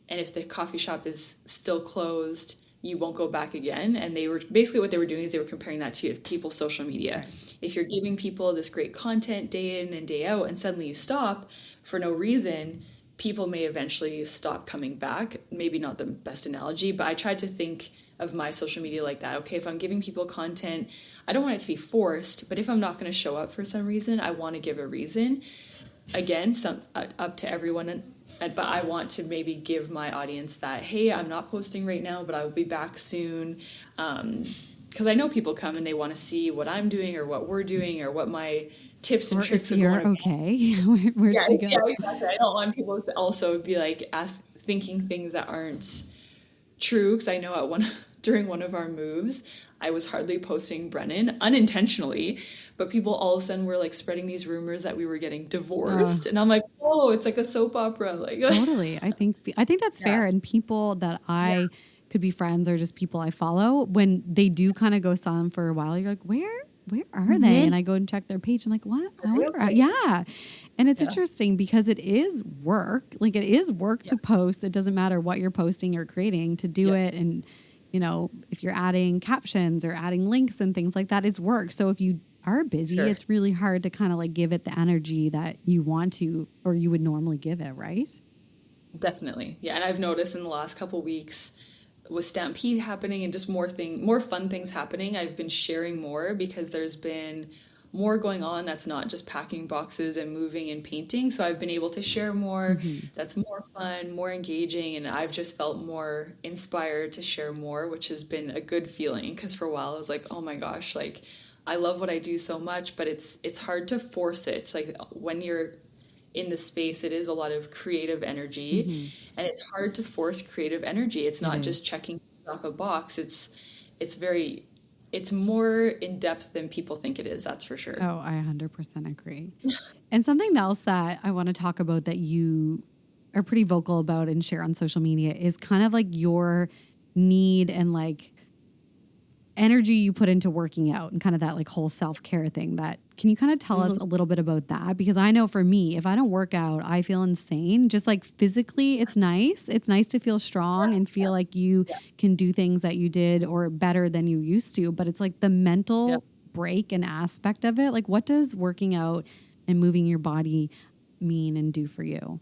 and if the coffee shop is still closed, you won't go back again. And they were basically, what they were doing is they were comparing that to people's social media. If you're giving people this great content day in and day out and suddenly you stop for no reason, people may eventually stop coming back. Maybe not the best analogy, but I tried to think of my social media like that. Okay, if I'm giving people content, I don't want it to be forced, but if I'm not going to show up for some reason, I want to give a reason. Again, up to everyone, but I want to maybe give my audience that, hey, I'm not posting right now, but I will be back soon. Because I know people come and they want to see what I'm doing or what we're doing or what my tips and Or is tricks are going Siera to be. okay? Where'd Yeah, she go? yeah, exactly. I don't want people to also be like thinking things that aren't true. Because I know during one of our moves, I was hardly posting Brennan unintentionally, but people all of a sudden were like spreading these rumors that we were getting divorced, and I'm like, oh, it's like a soap opera, like. Totally. I think that's Yeah, fair. And people that yeah, I could be friends or just people I follow, when they do kind of go silent for a while, you're like, where are they? And I go and check their page. I'm like, what? I wonder. okay. Yeah. And it's Yeah, interesting because it is work. Like it is work yeah, to post. It doesn't matter what you're posting or creating to do yeah, it. And, if you're adding captions or adding links and things like that, it's work. So if you are busy, sure. it's really hard to kind of like give it the energy that you want to, or you would normally give it. Right. Definitely. Yeah, and I've noticed in the last couple weeks with Stampede happening and just more fun things happening, I've been sharing more because there's been more going on that's not just packing boxes and moving and painting. So I've been able to share more Mm-hmm. that's more fun, more engaging, and I've just felt more inspired to share more, which has been a good feeling because for a while I was like, "Oh my gosh, like I love what I do so much, but it's hard to force it." It's like when you're in the space, it is a lot of creative energy, Mm-hmm. and it's hard to force creative energy. It's It not just is. checking off a box. It's very it's more in depth than people think it is. That's for sure. Oh, I 100% agree. And something else that I want to talk about that you are pretty vocal about and share on social media is kind of like your need and like energy you put into working out and kind of that like whole self-care thing. That can you kind of tell us a little bit about that? Because I know for me, if I don't work out, I feel insane. Just like physically, it's nice. It's nice to feel strong and feel like you can do things that you did or better than you used to. But it's like the mental break and aspect of it. Like, what does working out and moving your body mean and do for you?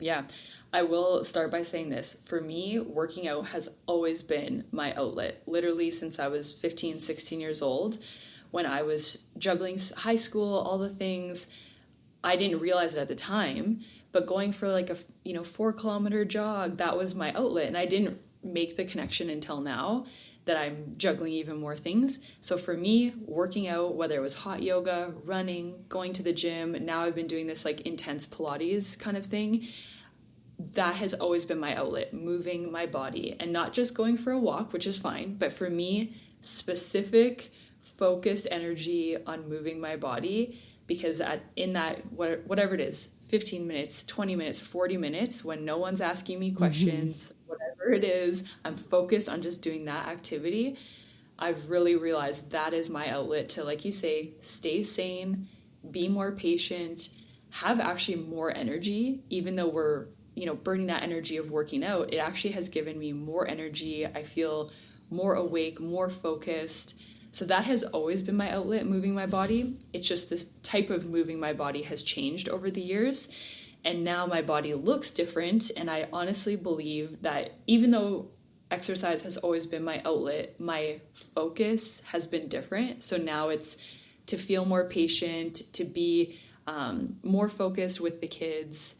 Yeah, I will start by saying this. For me, working out has always been my outlet, literally since I was 15, 16 years old. When I was juggling high school, all the things, I didn't realize it at the time, but going for like a 4 kilometer jog, that was my outlet. And I didn't make the connection until now that I'm juggling even more things. So for me, working out, whether it was hot yoga, running, going to the gym, now I've been doing this like intense Pilates kind of thing, that has always been my outlet, moving my body and not just going for a walk, which is fine, but for me, specific focused energy on moving my body, because in that, whatever it is, 15 minutes, 20 minutes, 40 minutes, when no one's asking me questions, whatever it is, I'm focused on just doing that activity. I've really realized that is my outlet to, like you say, stay sane, be more patient, have actually more energy, even though we're burning that energy of working out. It actually has given me more energy. I feel more awake, more focused. So that has always been my outlet, moving my body. It's just this type of moving my body has changed over the years. And now my body looks different. And I honestly believe that even though exercise has always been my outlet, my focus has been different. So now it's to feel more patient, to be more focused with the kids.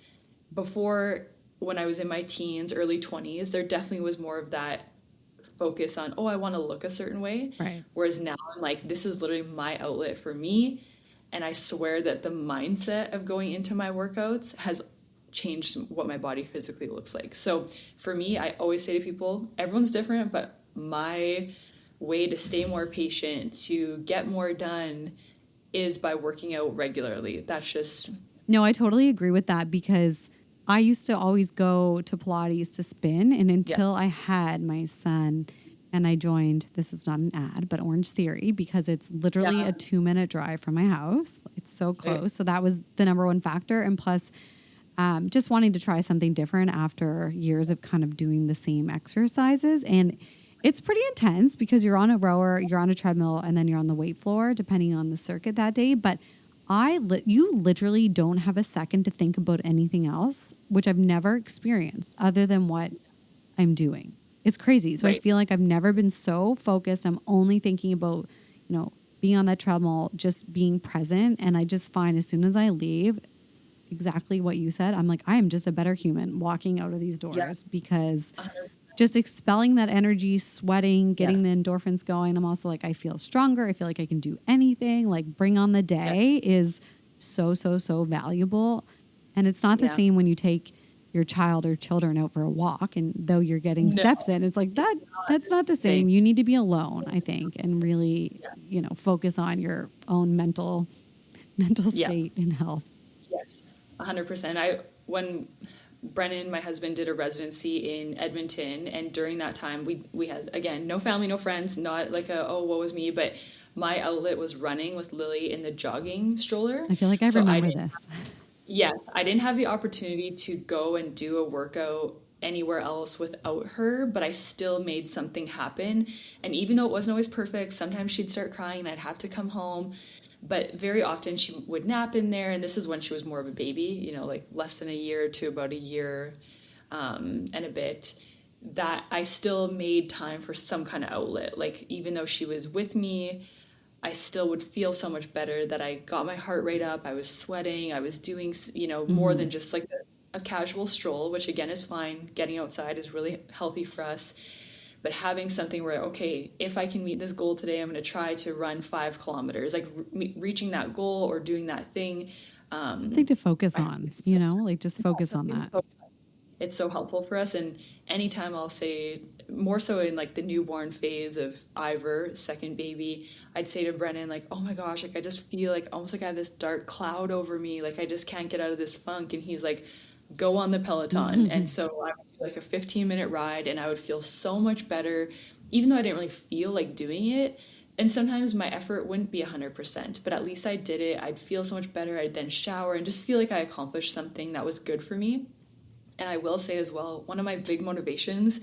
Before, when I was in my teens, early 20s, there definitely was more of that focus on, I want to look a certain way. Right. Whereas now I'm like, this is literally my outlet for me. And I swear that the mindset of going into my workouts has changed what my body physically looks like. So for me, I always say to people, everyone's different, but my way to stay more patient, to get more done, is by working out regularly. That's just... No, I totally agree with that, because I used to always go to Pilates to spin. And until I had my son and I joined, this is not an ad, but Orange Theory, because it's literally a 2-minute drive from my house. It's so close. Right. So that was the number one factor. And plus, just wanting to try something different after years of kind of doing the same exercises. And it's pretty intense because you're on a rower, you're on a treadmill, and then you're on the weight floor, depending on the circuit that day. But you literally don't have a second to think about anything else, which I've never experienced other than what I'm doing. It's crazy. So right. I feel like I've never been so focused. I'm only thinking about, being on that treadmill, just being present. And I just find as soon as I leave, exactly what you said, I'm like, I am just a better human walking out of these doors because 100%. Just expelling that energy, sweating, getting the endorphins going. I'm also like, I feel stronger. I feel like I can do anything. Like, bring on the day is so, so, so valuable. And it's not the same when you take your child or children out for a walk, and though you're getting steps in, it's like that's not the same. You need to be alone, I think, and really, focus on your own mental state and health. Yes, 100%. When Brennan, my husband, did a residency in Edmonton, and during that time we had, again, no family, no friends, not like woe was me, but my outlet was running with Lily in the jogging stroller. I feel like I remember this. Yes, I didn't have the opportunity to go and do a workout anywhere else without her, but I still made something happen. And even though it wasn't always perfect, sometimes she'd start crying and I'd have to come home. But very often she would nap in there, and this is when she was more of a baby, like less than a year to about a year and a bit, that I still made time for some kind of outlet. Like, even though she was with me, I still would feel so much better that I got my heart rate up, I was sweating, I was doing, more than just like a casual stroll, which again is fine. Getting outside is really healthy for us. But having something where, okay, if I can meet this goal today, I'm going to try to run 5 kilometers, like reaching that goal or doing that thing. Something to focus on, like just focus on that. it's so helpful for us. And anytime I'll say, more so in like the newborn phase of Ivor, second baby, I'd say to Brennan, like, oh my gosh, like I just feel like almost like I have this dark cloud over me. Like I just can't get out of this funk. And he's like, go on the Peloton. And so I would do like a 15-minute ride and I would feel so much better, even though I didn't really feel like doing it. And sometimes my effort wouldn't be 100%, but at least I did it. I'd feel so much better. I'd then shower and just feel like I accomplished something that was good for me. And I will say as well, one of my big motivations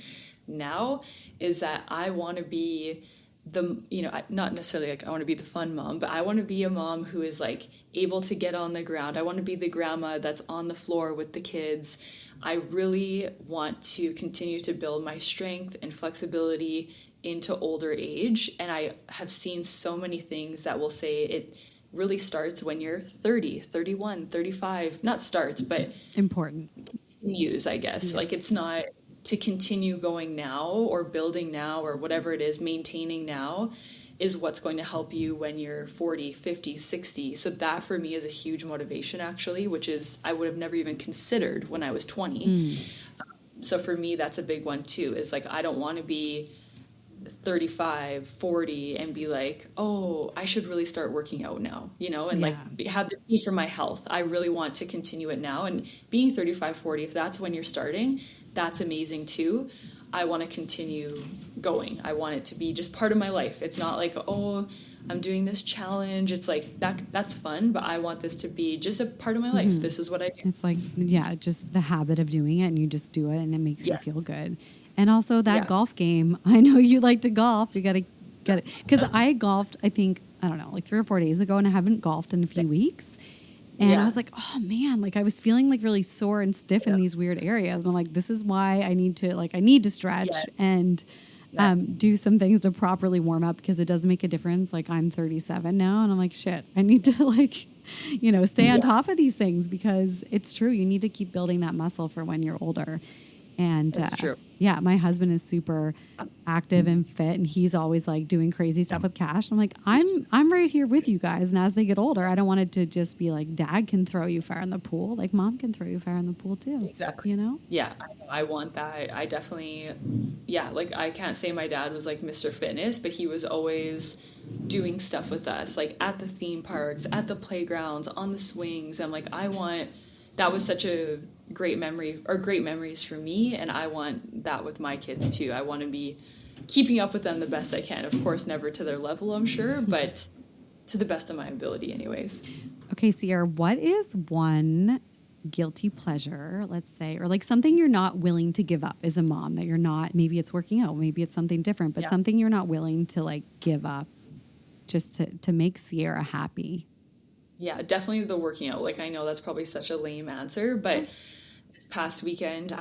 now is that I want to be the, not necessarily like I want to be the fun mom, but I want to be a mom who is like able to get on the ground. I want to be the grandma that's on the floor with the kids. I really want to continue to build my strength and flexibility into older age. And I have seen so many things that will say it really starts when you're 30, 31, 35, not starts, but important. Continues, I guess. Yeah. Like it's not to continue going now or building now or whatever it is, maintaining now is what's going to help you when you're 40, 50, 60. So that for me is a huge motivation actually, which is I would have never even considered when I was 20. So for me, that's a big one too, is like I don't want to be 35, 40 and be like, oh, I should really start working out now, and like have this need for my health. I really want to continue it now. And being 35, 40, if that's when you're starting, that's amazing too. I want to continue going. I want it to be just part of my life. It's not like, oh, I'm doing this challenge. It's like that's fun, but I want this to be just a part of my life. This is what I do. It's like, just the habit of doing it and you just do it and it makes you feel good. And also that golf game. I know you like to golf. You got to get it. Because I golfed, I think, I don't know, like 3 or 4 days ago and I haven't golfed in a few weeks. And I was like, oh man, like I was feeling like really sore and stiff in these weird areas. And I'm like, this is why I need to stretch and do some things to properly warm up because it does make a difference. Like I'm 37 now and I'm like, shit, I need to stay on top of these things because it's true. You need to keep building that muscle for when you're older. And that's true. Yeah, my husband is super active and fit, and he's always like doing crazy stuff with cash. I'm like, I'm right here with you guys. And as they get older, I don't want it to just be like, Dad can throw you far in the pool. Like, Mom can throw you far in the pool too. Exactly. Yeah, I want that. I definitely, like I can't say my dad was like Mr. Fitness, but he was always doing stuff with us, like at the theme parks, at the playgrounds, on the swings. I'm like, that was such a great memories for me, and I want that with my kids too. I want to be keeping up with them the best I can. Of course, never to their level, I'm sure, but to the best of my ability anyways. Okay, Siera, what is one guilty pleasure, let's say, or like something you're not willing to give up as a mom that you're not, maybe it's working out, maybe it's something different, but something you're not willing to like give up just to make Siera happy? Yeah, definitely the working out. Like, I know that's probably such a lame answer, but this past weekend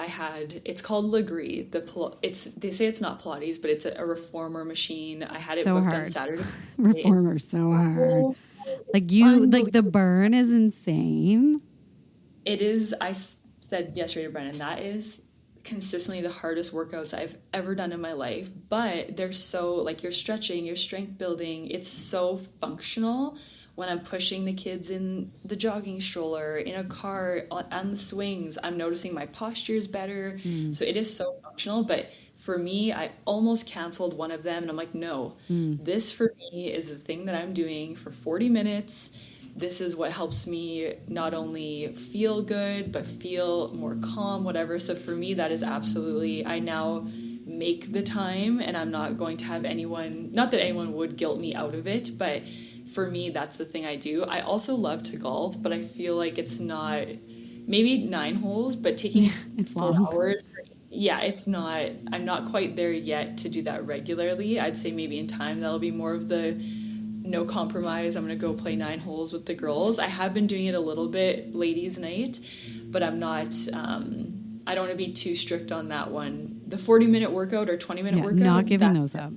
it's called Legree. They say it's not Pilates, but it's a reformer machine. I had it booked on Saturday. Reformer's so hard. Like the burn is insane. It is. I said yesterday to Brennan, that is consistently the hardest workouts I've ever done in my life. But they're so, like, you're stretching, you're strength building. It's so functional. When I'm pushing the kids in the jogging stroller, in a car, on the swings, I'm noticing my posture is better. So it is so functional. But for me, I almost canceled one of them. And I'm like, no, this for me is the thing that I'm doing for 40 minutes. This is what helps me not only feel good, but feel more calm, whatever. So for me, that is absolutely, I now make the time, and I'm not going to have anyone, not that anyone would guilt me out of it, but for me, that's the thing I do. I also love to golf, but I feel like it's not, maybe 9 holes, but taking it's 4 long. hours. Yeah, it's not, I'm not quite there yet to do that regularly. I'd say maybe in time that'll be more of the no compromise. I'm going to go play 9 holes with the girls. I have been doing it a little bit ladies' night, but I'm not, I don't want to be too strict on that one. The 40-minute workout or 20-minute workout. Not giving those up.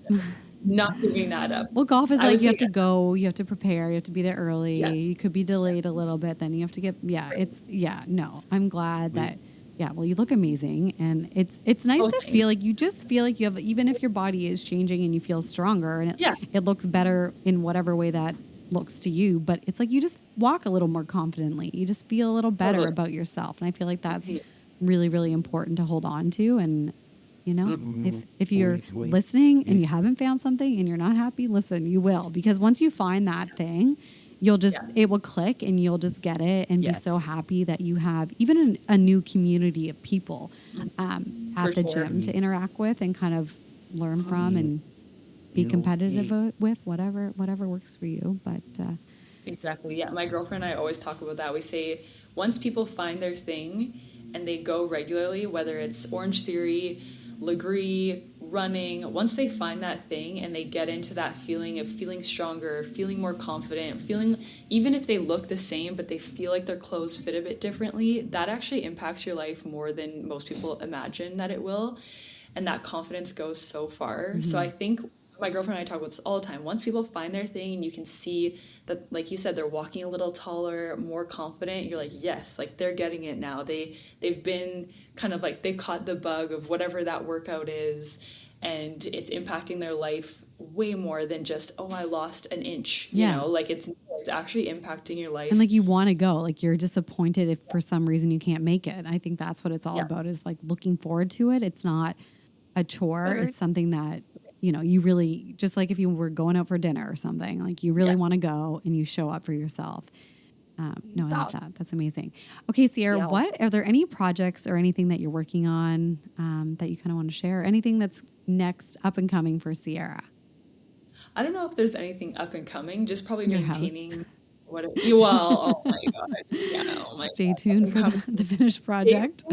Not giving that up. Well, golf is like you have to go, you have to prepare, you have to be there early. Yes. You could be delayed a little bit, then you have to get, no. I'm glad that, you look amazing, and it's nice to feel like you just feel like you have, even if your body is changing and you feel stronger and it looks better in whatever way that looks to you, but it's like you just walk a little more confidently. You just feel a little better about yourself, and I feel like that's really, really important to hold on to. And, you know, if you're listening and you haven't found something and you're not happy, listen, you will. Because once you find that thing, you'll just, it will click and you'll just get it and be so happy that you have even a new community of people at the gym to interact with and kind of learn from and be competitive with, whatever works for you. But exactly. Yeah. My girlfriend and I always talk about that. We say once people find their thing and they go regularly, whether it's Orange Theory, Legree, running, once they find that thing and they get into that feeling of feeling stronger, feeling more confident, feeling, even if they look the same, but they feel like their clothes fit a bit differently, that actually impacts your life more than most people imagine that it will. And that confidence goes so far. So I think my girlfriend and I talk about this all the time. Once people find their thing and you can see that, like you said, they're walking a little taller, more confident, you're like, yes, like they're getting it now. They've been kind of like, they've caught the bug of whatever that workout is, and it's impacting their life way more than just, oh, I lost an inch, you know, like it's actually impacting your life. And like you want to go, like you're disappointed if for some reason you can't make it. I think that's what it's all about, is like looking forward to it. It's not a chore. It's something that, you know, you really, just like if you were going out for dinner or something, like you really want to go and you show up for yourself. No, I love that. That's amazing. Okay, Siera, are there any projects or anything that you're working on that you kind of want to share? Anything that's next up and coming for Siera? I don't know if there's anything up and coming, just probably maintaining what it, well, oh my God. Yeah, oh my Stay tuned for the finished project.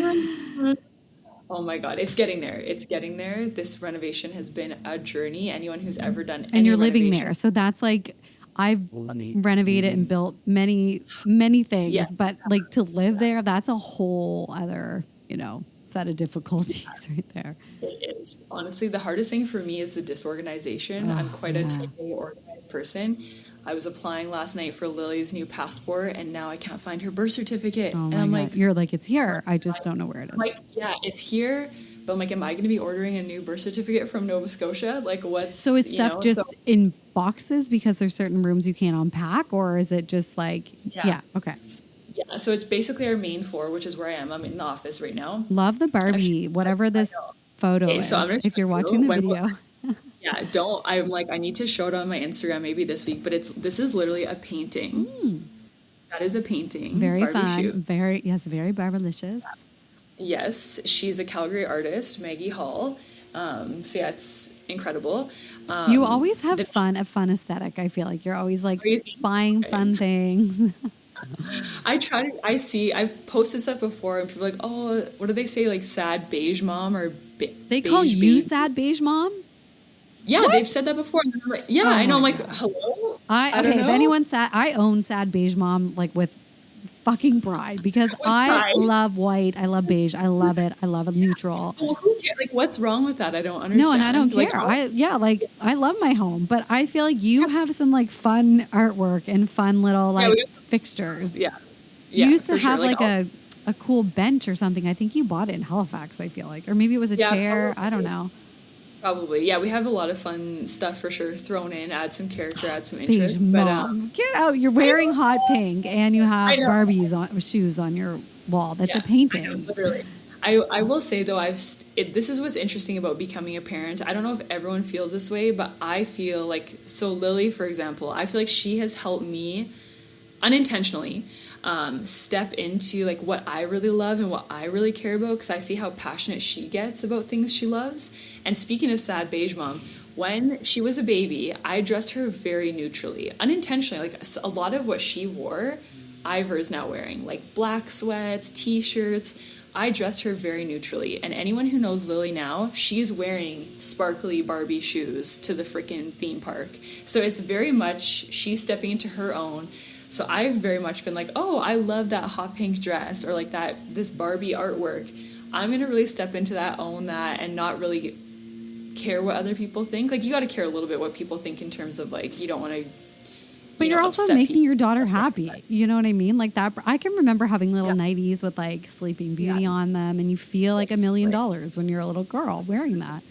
Oh my God, it's getting there. It's getting there. This renovation has been a journey. Anyone who's ever done any and you're living there. So that's like, I've renovated and built many things, but like to live there, that's a whole other, you know, set of difficulties right there. It is. Honestly, the hardest thing for me is the disorganization. I'm quite a type A organized person. I was applying last night for Lily's new passport, and now I can't find her birth certificate. Oh and I'm God. like, you're like, it's here. I just don't know where it is. Like, yeah, it's here. But I'm like, am I going to be ordering a new birth certificate from Nova Scotia? Like, what's... So is stuff just in boxes because there's certain rooms you can't unpack, or is it just like... Okay. Yeah, so it's basically our main floor, which is where I am. I'm in the office right now. Love the Barbie, whatever this photo is, so if you're watching the video. I'm like, I need to show it on my Instagram maybe this week, but this is literally a painting. That is a painting. Very Barbie fun. shoot. Very Barbalicious. Yes, she's a Calgary artist, Maggie Hall. So yeah, it's incredible. You always have a fun aesthetic. I feel like you're always like buying fun things. I've posted stuff before and people are like, oh, what do they say? Like sad beige mom or they call you sad beige mom? Yeah, what? They've said that before. And I'm like, yeah, I know. I'm like, hello? If anyone's sad, I own sad beige mom, like with fucking pride, because I love white. I love beige. I love it. I love a neutral. Well, like, what's wrong with that? I don't understand. No, and I don't care. I love my home, but I feel like you have some like fun artwork and fun little fixtures. Yeah. You used to have like a cool bench or something. I think you bought it in Halifax, I feel like. Or maybe it was a chair. Probably. I don't know. Probably. Yeah, we have a lot of fun stuff for sure thrown in, add some character, add some interest. Beige mom. Get out. You're wearing hot pink and you have Barbie's shoes on your wall. That's a painting. I know, literally. I will say, though, this is what's interesting about becoming a parent. I don't know if everyone feels this way, but I feel like, so Lily, for example, I feel like she has helped me unintentionally step into like what I really love and what I really care about, because I see how passionate she gets about things she loves. And speaking of sad beige mom, when she was a baby, I dressed her very neutrally, unintentionally. Like a lot of what she wore, Ivor's now wearing, like black sweats, t-shirts. I dressed her very neutrally. And anyone who knows Lily now, she's wearing sparkly Barbie shoes to the freaking theme park. So it's very much she's stepping into her own. So I've very much been like, oh, I love that hot pink dress, or like this Barbie artwork. I'm going to really step into that, own that, and not really care what other people think. Like, you got to care a little bit what people think in terms of like, you don't want to. But you're also making your daughter happy. You know what I mean? Like that. I can remember having little nighties with like Sleeping Beauty on them, and you feel like $1 million when you're a little girl wearing that.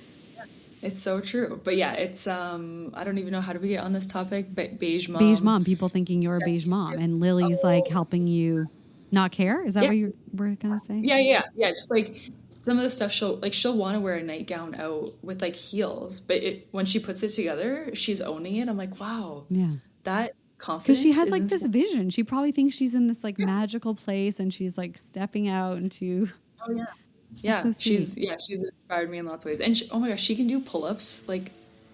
It's so true. But yeah, it's, I don't even know how do we get on this topic, but beige mom. Beige mom, people thinking you're a beige mom, and Lily's like helping you Not care? Is that Yeah. what you were going to say? Yeah. Just like some of the stuff she'll want to wear a nightgown out with like heels, but when she puts it together, she's owning it. I'm like, wow, Yeah. that Because she confidence has is like this inspiring. vision. She probably thinks she's in this like magical place and she's like stepping out into. Oh yeah. That's so sweet. She's inspired me in lots of ways. And oh my gosh, she can do pull-ups like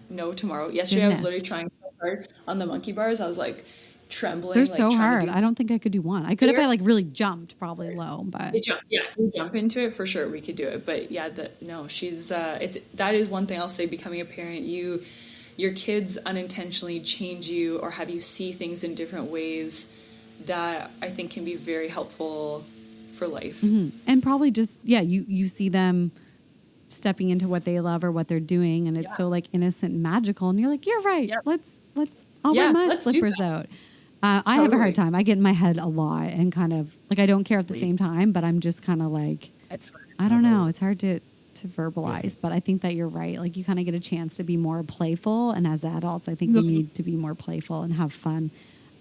no tomorrow. Yesterday I was literally Goodness. trying so hard on the monkey bars. I was like They're trembling, like so trying to hard. do I don't think I could do one. I could if I like really jumped probably low, but if we jump into it for sure we could do it. But yeah, no, she's that is one thing I'll say, becoming a parent, your kids unintentionally change you or have you see things in different ways that I think can be very helpful for life. and probably just you see them stepping into what they love or what they're doing, and it's so like innocent and magical, and you're like, you're right. Yep. Let's I'll wear my let's do slippers that. out. I have a hard time. I get in my head a lot and kind of like I don't care at the same time, but I'm just kind of like I don't know. It's hard to verbalize, but I think that you're right. Like you kind of get a chance to be more playful, and as adults, I think we need to be more playful and have fun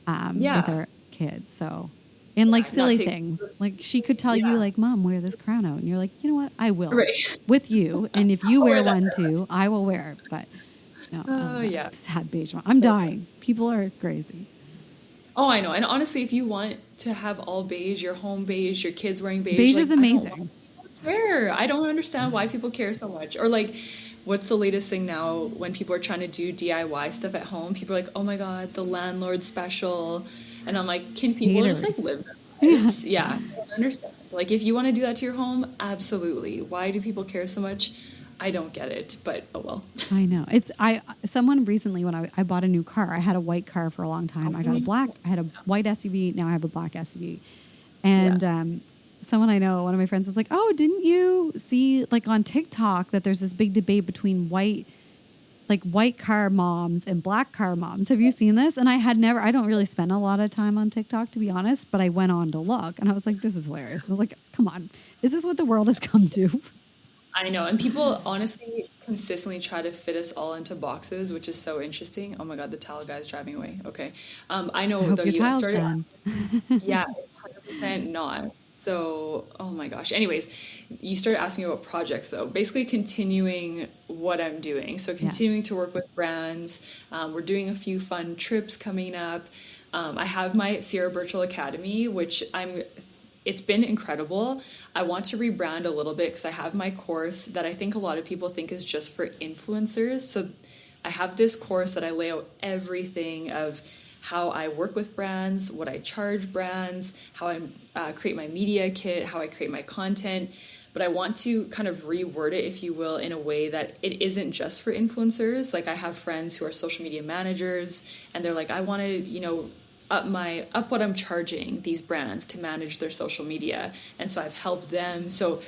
with our kids. So, and like silly things, like she could tell you, like, "Mom, wear this crown out," and you're like, "You know what? I will with you, and if you wear one too, I will wear it." But no, sad beige one. I'm dying. People are crazy. Oh, I know. And honestly, if you want to have all beige, your home beige, your kids wearing beige, Beige like, is amazing. I don't understand why people care so much. Or like, what's the latest thing now when people are trying to do DIY stuff at home? People are like, oh my God, the landlord special. And I'm like, can people just like live their lives? Yeah, I don't understand. Like, if you want to do that to your home, absolutely. Why do people care so much? I don't get it, but oh well. I know. Someone recently, when I bought a new car, I had a white car for a long time. I had a white SUV. Now I have a black SUV. And someone I know, one of my friends was like, oh, didn't you see like on TikTok that there's this big debate between white car moms and black car moms? Have you seen this? And I don't really spend a lot of time on TikTok, to be honest, but I went on to look and I was like, this is hilarious. And I was like, come on, is this what the world has come to? I know, and people honestly consistently try to fit us all into boxes, which is so interesting. Oh my God, the tile guy's driving away. Okay, I know. I hope your tile's done. Yeah, it's 100% not. So, oh my gosh. Anyways, you started asking me about projects, though. Basically, continuing what I'm doing. So, continuing to work with brands. We're doing a few fun trips coming up. I have my Siera Bearchell Academy, which it's been incredible. I want to rebrand a little bit because I have my course that I think a lot of people think is just for influencers. So I have this course that I lay out everything of how I work with brands, what I charge brands, how I create my media kit, how I create my content. But I want to kind of reword it, if you will, in a way that it isn't just for influencers. Like I have friends who are social media managers and they're like, I want to, up what I'm charging these brands to manage their social media. And so I've helped them. So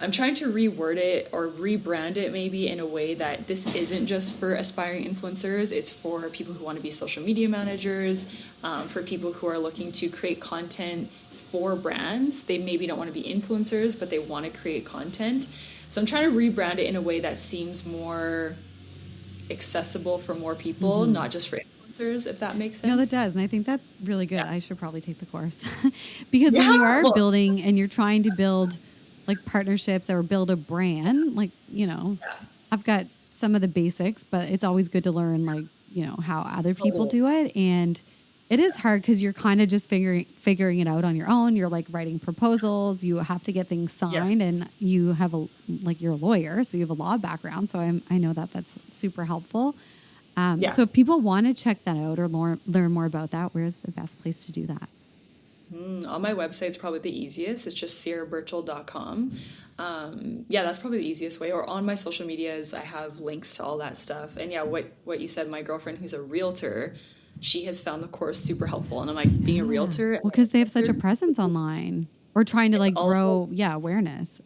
I'm trying to reword it or rebrand it maybe in a way that this isn't just for aspiring influencers. It's for people who want to be social media managers, for people who are looking to create content for brands. They maybe don't want to be influencers, but they want to create content. So I'm trying to rebrand it in a way that seems more accessible for more people, not just for influencers, if that makes sense. No, that does. And I think that's really good. I should probably take the course because when you are building and you're trying to build like partnerships or build a brand, like, I've got some of the basics, but it's always good to learn like, how other people do it. And it is hard because you're kind of just figuring it out on your own. You're like writing proposals. You have to get things signed, and you have you're a lawyer, so you have a law background. So I know that that's super helpful. So if people want to check that out or learn more about that, where's the best place to do that? On my website, it's probably the easiest. It's just sierabearchell.com. That's probably the easiest way. Or on my social medias, I have links to all that stuff. And what you said, my girlfriend who's a realtor, she has found the course super helpful. And I'm like, being a realtor. Well, because they have such a presence online or trying to grow awareness.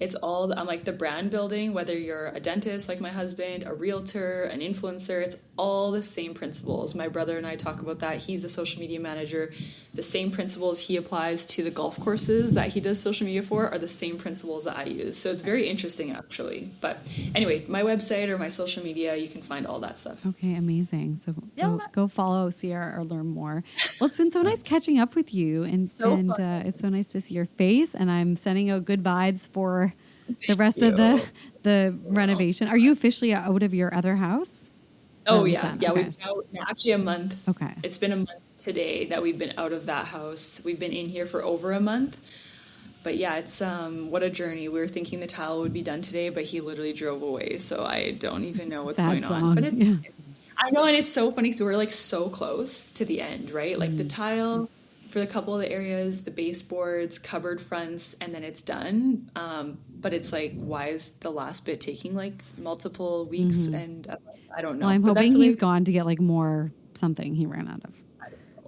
It's all, I'm like the brand building, whether you're a dentist like my husband, a realtor, an influencer, it's all the same principles. My brother and I talk about that. He's a social media manager. The same principles he applies to the golf courses that he does social media for are the same principles that I use. So it's very interesting, actually. But anyway, my website or my social media, you can find all that stuff. Okay, amazing. So Yeah. go follow Siera or learn more. Well, it's been so nice catching up with you, and it's so nice to see your face. And I'm sending out good vibes for the rest of the renovation. Are you officially out of your other house? Oh yeah, yeah. Okay. We've been out actually a month. Okay, it's been a month today that we've been out of that house. We've been in here for over a month. But yeah, it's what a journey. We were thinking the tile would be done today, but he literally drove away. So I don't even know what's going on. But I know, and it's so funny because we're like so close to the end, right? Like the tile for a couple of the areas, the baseboards, cupboard fronts, and then it's done. But it's like, why is the last bit taking like multiple weeks? And I don't know. Well, I'm hoping he's gone to get like more something he ran out of.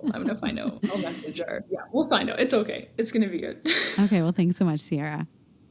I'm going to find out. I'll message her. Yeah, we'll find out. It's okay. It's going to be good. Okay. Well, thanks so much, Siera.